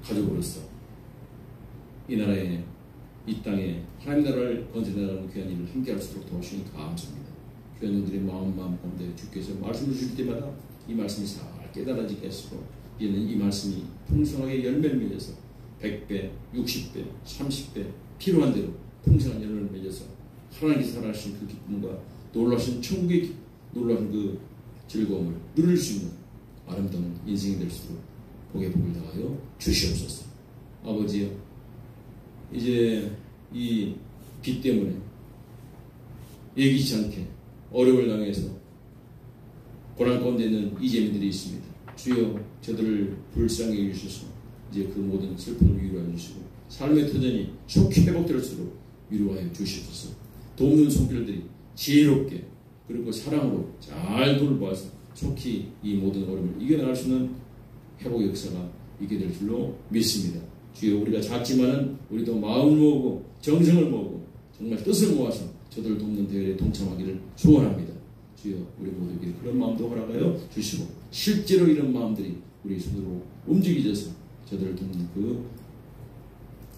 가족으로서 이 나라에 이 땅에 하나님 나라를 건설하는 귀한 일을 함께 할 수 있도록 도와주시니 감사합니다. 귀한 분들의 마음 가운데 주께서 말씀을 주실 때마다 이 말씀이 잘 깨달아지게 하시고 이제는 이 말씀이 풍성하게 열매를 맺어서 100배, 60배, 30배 필요한 대로 풍성한 열매를 맺어서 하나님께서 살아가신 그 기쁨과 놀라신 천국의 놀라운 그 즐거움을 누릴 수 있는 아름다운 인생이 될 수 있도록 복의 복을 다하여 주시옵소서. 아버지여 이제 이 빚 때문에 예기치 않게 어려움을 당해서 고난 가운데 있는 이재민들이 있습니다. 주여 저들을 불쌍히 해주셔서 이제 그 모든 슬픔을 위로해 주시고 삶의 터전이 속히 회복될 수 있도록 위로하여 주시옵소서. 돕는 손길들이 지혜롭게 그리고 사랑으로 잘 돌보아서 속히 이 모든 어려움을 이겨나갈 수 있는 회복의 역사가 있게 될 줄로 믿습니다. 주여 우리가 작지만은 우리도 마음을 모으고 정성을 모으고 정말 뜻을 모아서 저들을 돕는 대회에 동참하기를 소원합니다. 주여 우리 모두에게 그런 마음도 허락하여 주시고 실제로 이런 마음들이 우리 손으로 움직여져서 저들을 돕는 그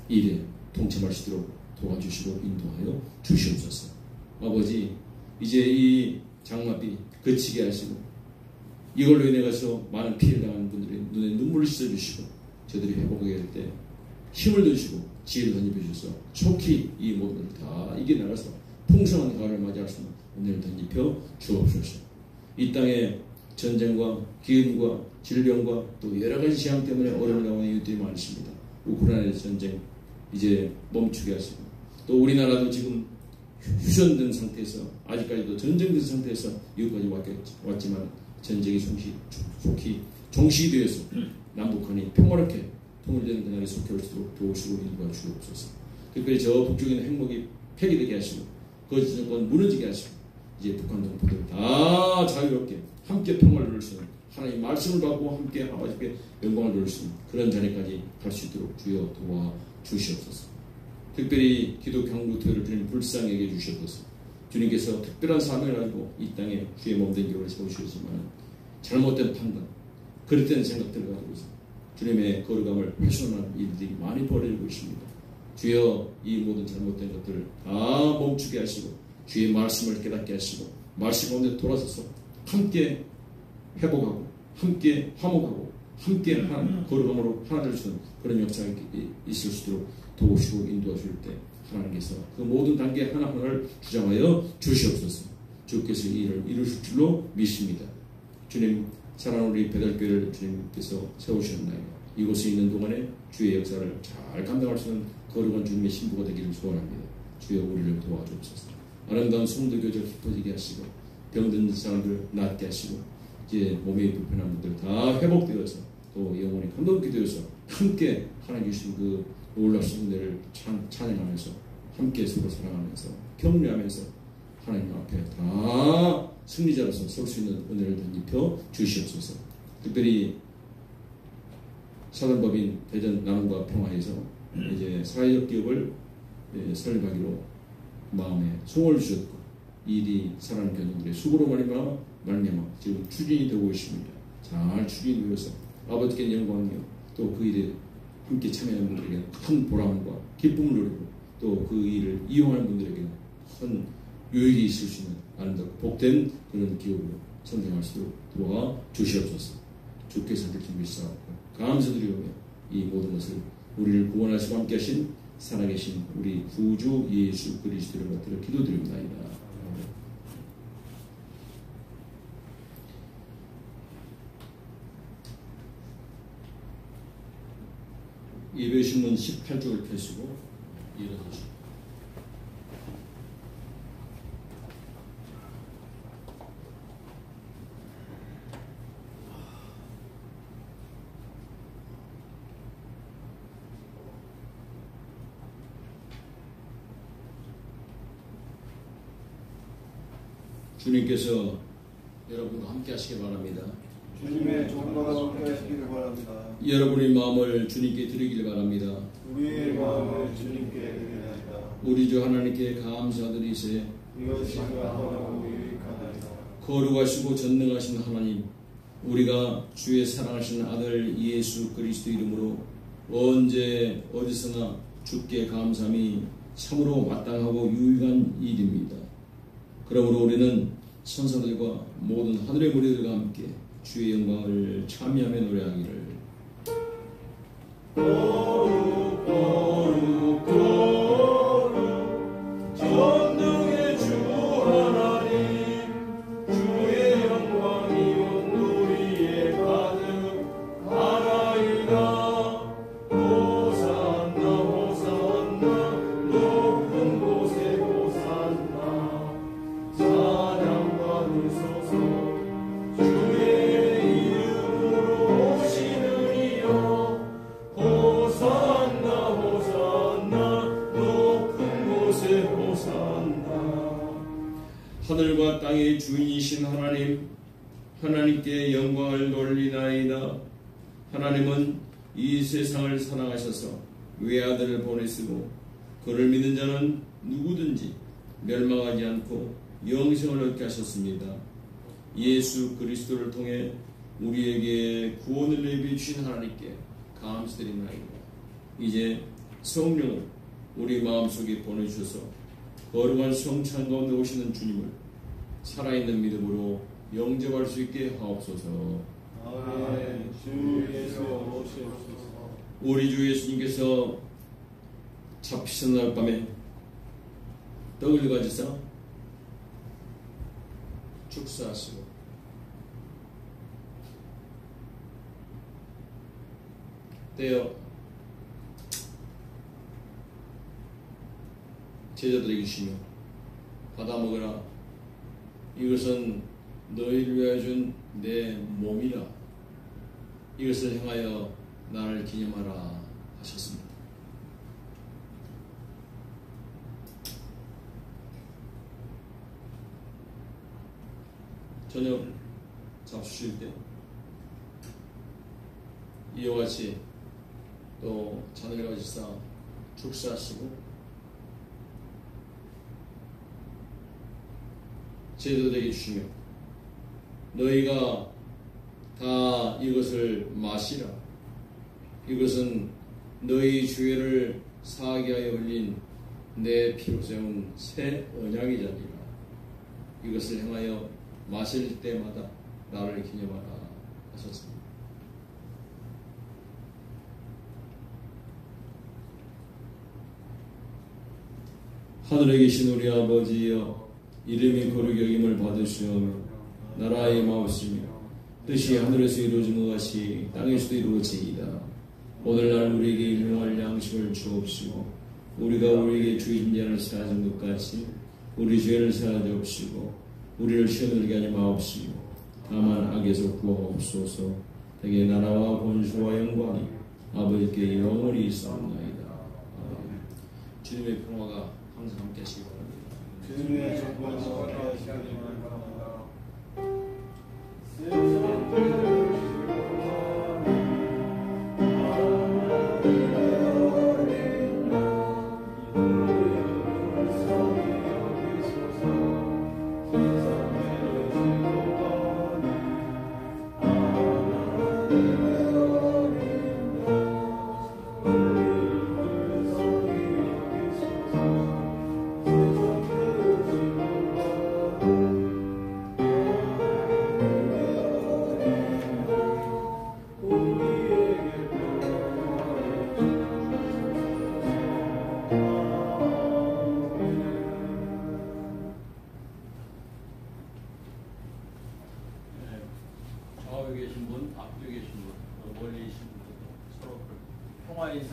일에 동참할 수 있도록 도와주시고 인도하여 주시옵소서. 아버지 이제 이 장마비 그치게 하시고 이걸로 인해 가서 많은 피해를 당하는 분들의 눈에 눈물을 씻어주시고 저들이 회복하게 될 때 힘을 주시고 지혜를 던져주셔서 속히 이 모든 것을 다 이겨나가서 풍성한 가을을 맞이할 수 있는 은혜를 던집혀 주옵소서. 이 땅에 전쟁과 기근과 질병과 또 여러 가지 재앙 때문에 어려움을 당하는 이웃들이 많습니다. 우크라이나 전쟁 이제 멈추게 하시고 또 우리나라도 지금 휴전된 상태에서 아직까지도 전쟁된 상태에서 여기까지 왔지만 전쟁이 속히 종식이 되어서 남북한이 평화롭게 통일되는 그날에 속해 올 수 있도록 도우시고 인도해 주옵소서. 특별히 저 북쪽에 있는 핵무기 폐기되게 하시고 거짓 정권 무너지게 하시고 이제 북한 동포들 다 자유롭게 함께 평화를 누릴 수 있는 하나님 말씀을 받고 함께 아버지께 영광을 누릴 수 있는 그런 자리까지 갈 수 있도록 주여 도와 주시옵소서. 특별히 기독교 한국교회를 주님 불쌍히 여겨 주시옵소서. 주님께서 특별한 사명을 가지고 이 땅에 주의 몸된 교회를 세우시지만 잘못된 판단, 그릇된 생각들을 가지고서 주님의 거룩함을 훼손하는 일들이 많이 벌어지고 있습니다. 주여 이 모든 잘못된 것들을 다 멈추게 하시고 주의 말씀을 깨닫게 하시고 말씀 가운데 돌아서서 함께 회복하고 함께 화목하고 함께 거룩함으로 하나 될 수 있는 그런 역사가 있을 수 있도록 도우시고 인도하실 때 하나님께서 그 모든 단계 하나하나를 주장하여 주시옵소서. 주께서 이 일을 이루실 줄로 믿습니다. 주님 사랑하는 우리 배달교회를 주님께서 세우셨나요? 이곳에 있는 동안에 주의 역사를 잘 감당할 수 있는 거룩한 주님의 신부가 되기를 소원합니다. 주여 우리를 도와주옵소서. 아름다운 성도교절 깊어지게 하시고 병든 사람들 낫게 하시고 이제 몸이 불편한 분들 다 회복되어서 또 영혼이 감동케 되어서 함께 하나님 주신 그 놀라신 은혜를 찬양하면서 함께 서로 사랑하면서 격려하면서 하나님 앞에 다 승리자로서 설 수 있는 은혜를 던집혀 주시옵소서. 특별히 사단법인 대전 남과 평화에서 이제 사회적 기업을 설립하기로 마음에 소원을 주셨고 이 일이 사랑하는 교인들의 수고로 말미암아 지금 추진이 되고 있습니다. 잘 추진이 되어서 아버지께 영광이요 또 그 일에 함께 참여하는 분들에게 큰 보람과 기쁨을 누리고 또 그 일을 이용하는 분들에게 큰 유익이 있을 수 있는 아름답고 복된 그런 기업으로 성장할 수 있도록 도와 주시옵소서. 주께서 이렇게 믿사옵고 감사드리오며 이 모든 것을 우리를 구원하시고 함께 하신 살아계신 우리 구주 예수 그리스도를 받들어 기도드립니다. 예배신문 18쪽을 펴시고 일어서시고 주님께서 여러분과 함께 하시기 바랍니다. 주님의 정과가 함께 하시기를 바랍니다. 여러분의 마음을 주님께 드리길 바랍니다. 우리의 마음을 주님께 드리나이다. 우리 주 하나님께 감사드리세. 이것이 감사하고 유익하나이다. 거룩하시고 전능하신 하나님, 우리가 주의 사랑하신 아들 예수 그리스도 이름으로 언제 어디서나 주께 감사함이 참으로 마땅하고 유익한 일입니다. 그러므로 우리는 천사들과 모든 하늘의 무리들과 함께 주의 영광을 찬미하며 노래하기를 거룩 거룩 거룩 전능의 주 하나님 주의 영광이 온 우리에 가득하나이다. 호산나 호산나 높은 곳에 호산나 찬양 받으소서. 하늘과 땅의 주인이신 하나님, 하나님께 영광을 돌리나이다. 하나님은 이 세상을 사랑하셔서 외아들을 보내시고 그를 믿는 자는 누구든지 멸망하지 않고 영생을 얻게 하셨습니다. 예수 그리스도를 통해 우리에게 구원을 내비해 주신 하나님께 감사드리나이다. 이제 성령을 우리 마음속에 보내주셔서 거룩한 성찬 가운데 오시는 주님을 살아있는 믿음으로 영접할 수 있게 하옵소서. 아멘. 주 예수 오시옵소서. 우리 주 예수님께서 잡히신 날 밤에 떡을 가지사 축사하시고 떼어 제자들에게 주시며 받아 먹으라. 이것은 너희를 위하여 준 내 몸이라. 이것을 행하여 나를 기념하라 하셨습니다. 저녁 잡수실 때 이와 같이 또 잔을 가지사 축사하시고 제자들에게 주시며 너희가 다 이것을 마시라. 이것은 너희 죄를 사하게 하여 흘린 내 피로 세운 새 언약이자니라. 이것을 행하여 마실 때마다 나를 기념하라 하셨습니다. 하늘에 계신 우리 아버지여, 이름이 거룩히 여김을 받으시오며 나라의 마옵시며 뜻이 하늘에서 이루어진 것 같이 땅에서도 이루어지이다. 오늘날 우리에게 일용할 양식을 주옵시고 우리가 우리에게 주인 자를 사하는 것 같이 우리 죄를 사하옵시고 우리를 시험에 들게 하지 마옵시고 다만 악에서 구하옵소서. 대개 나라와 권수와 영광이 아버지께 영원히 있사옵나이다. 아멘. 주님의 평화가 항상 함께 하시기 바랍니다. 주님의 정권과 함께 하시기를 바랍니다. 아멘.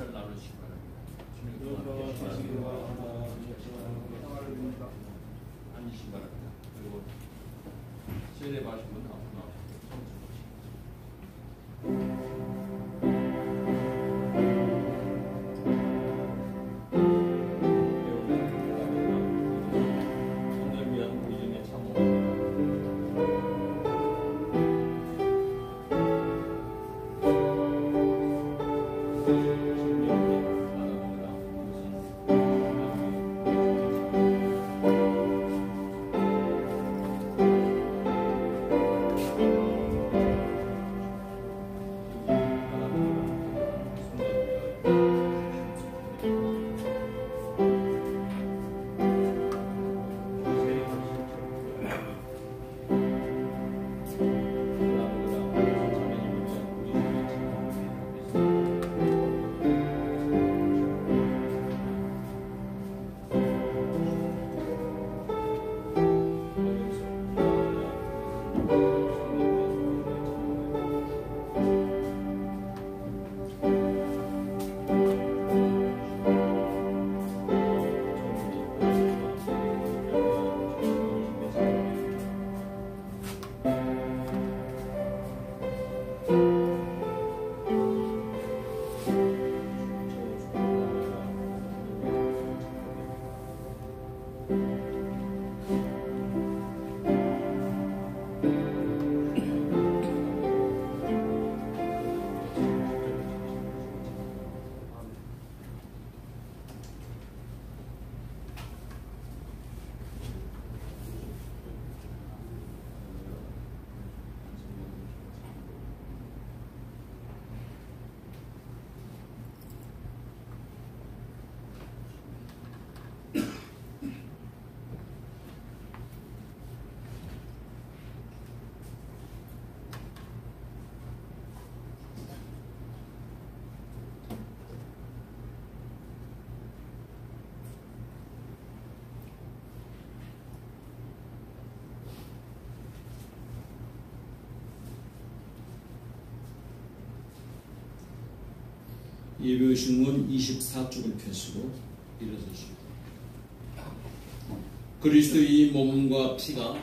인사를 나누시기 바랍니다. 여호와 자신과 하나 앉으시기 바랍니다. 그리고 세례 받으신 분 앞으로 오늘 위한 우리 중에 참호 예배신문 24쪽을 펴시고 일어서시고 그리스도의 몸과 피가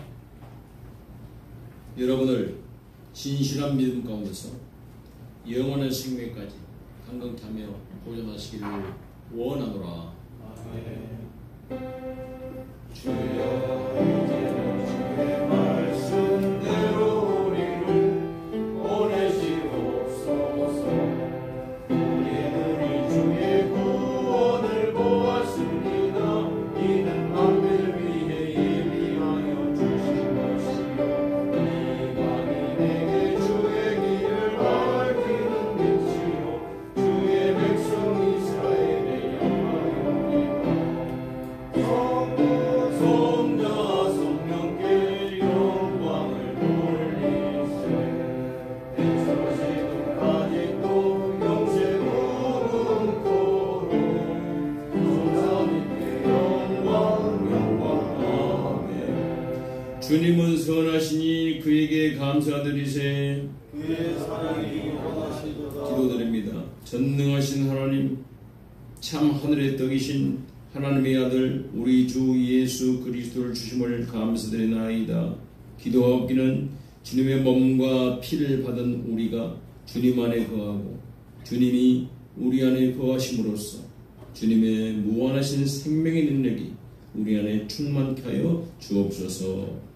여러분을 진실한 믿음 가운데서 영원한 생명까지 강건하며 보존하시기를 원하노라. 주여 이제는 주의 말씀대로 우리를 보내시옵소서. 우리는 주의 구원을 보았습니다. 이는 만민을 위해 예비하여 주신 것이요 이가 민에게 주의 길을 밝히는 빛이요 주의 백성 이스라엘의 영광이옵니다. 성자 성령께 영광을 돌리세. 대처 지금까지도 영생 무궁토록 성자님께 영광 아멘. 주님은 선하시니 그에게 감사드리세. 그의 사랑이 원하시도다. 기도드립니다. 전능하신 하나님, 참 하늘의 떡이신 하나님의 아들 우리 주 예수 그리스도를 주심을 감사드리나이다. 기도하옵기는 주님의 몸과 피를 받은 우리가 주님 안에 거하고 주님이 우리 안에 거하심으로써 주님의 무한하신 생명의 능력이 우리 안에 충만케 하여 주옵소서.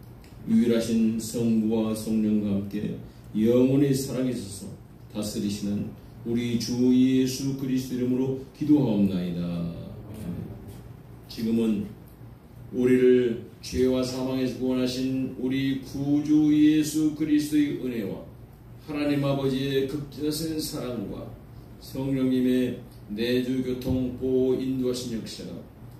유일하신 성부와 성령과 함께 영원히 살아계셔서 다스리시는 우리 주 예수 그리스도 이름으로 기도하옵나이다. 지금은 우리를 죄와 사망에서 구원하신 우리 구주 예수 그리스도의 은혜와 하나님 아버지의 극진하신 사랑과 성령님의 내주 교통 보호 인도하신 역사가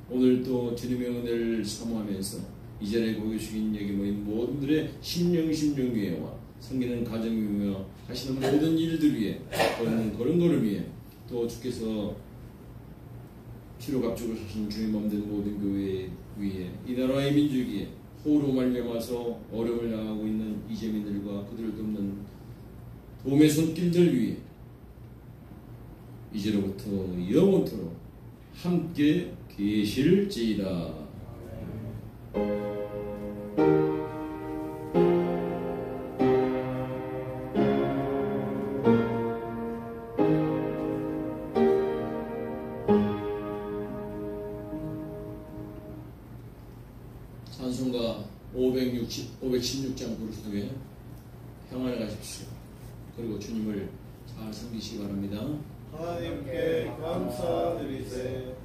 오늘도 주님의 은혜를 사모하면서 이 자리에 고개숙인 여기 모인 모든들의 심령위에와 섬기는 가정 위에 하시는 모든 일들 위에 걷는 걸음걸음 위에 또 주께서 피로 값주고 사신 주의 몸된 모든 교회 위에 이 나라의 민족 위에 호로 말미암아서 어려움을 당하고 있는 이재민들과 그들을 돕는 도움의 손길들 위에 이제로부터 영원토록 함께 계실지이다. 찬송가 516장 부르시되 평안을 가십시오. 그리고 주님을 잘 섬기시기 바랍니다. 하나님께 감사드리세.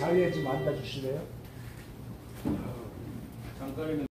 자리에 좀 앉아주실래요? 잠깐이면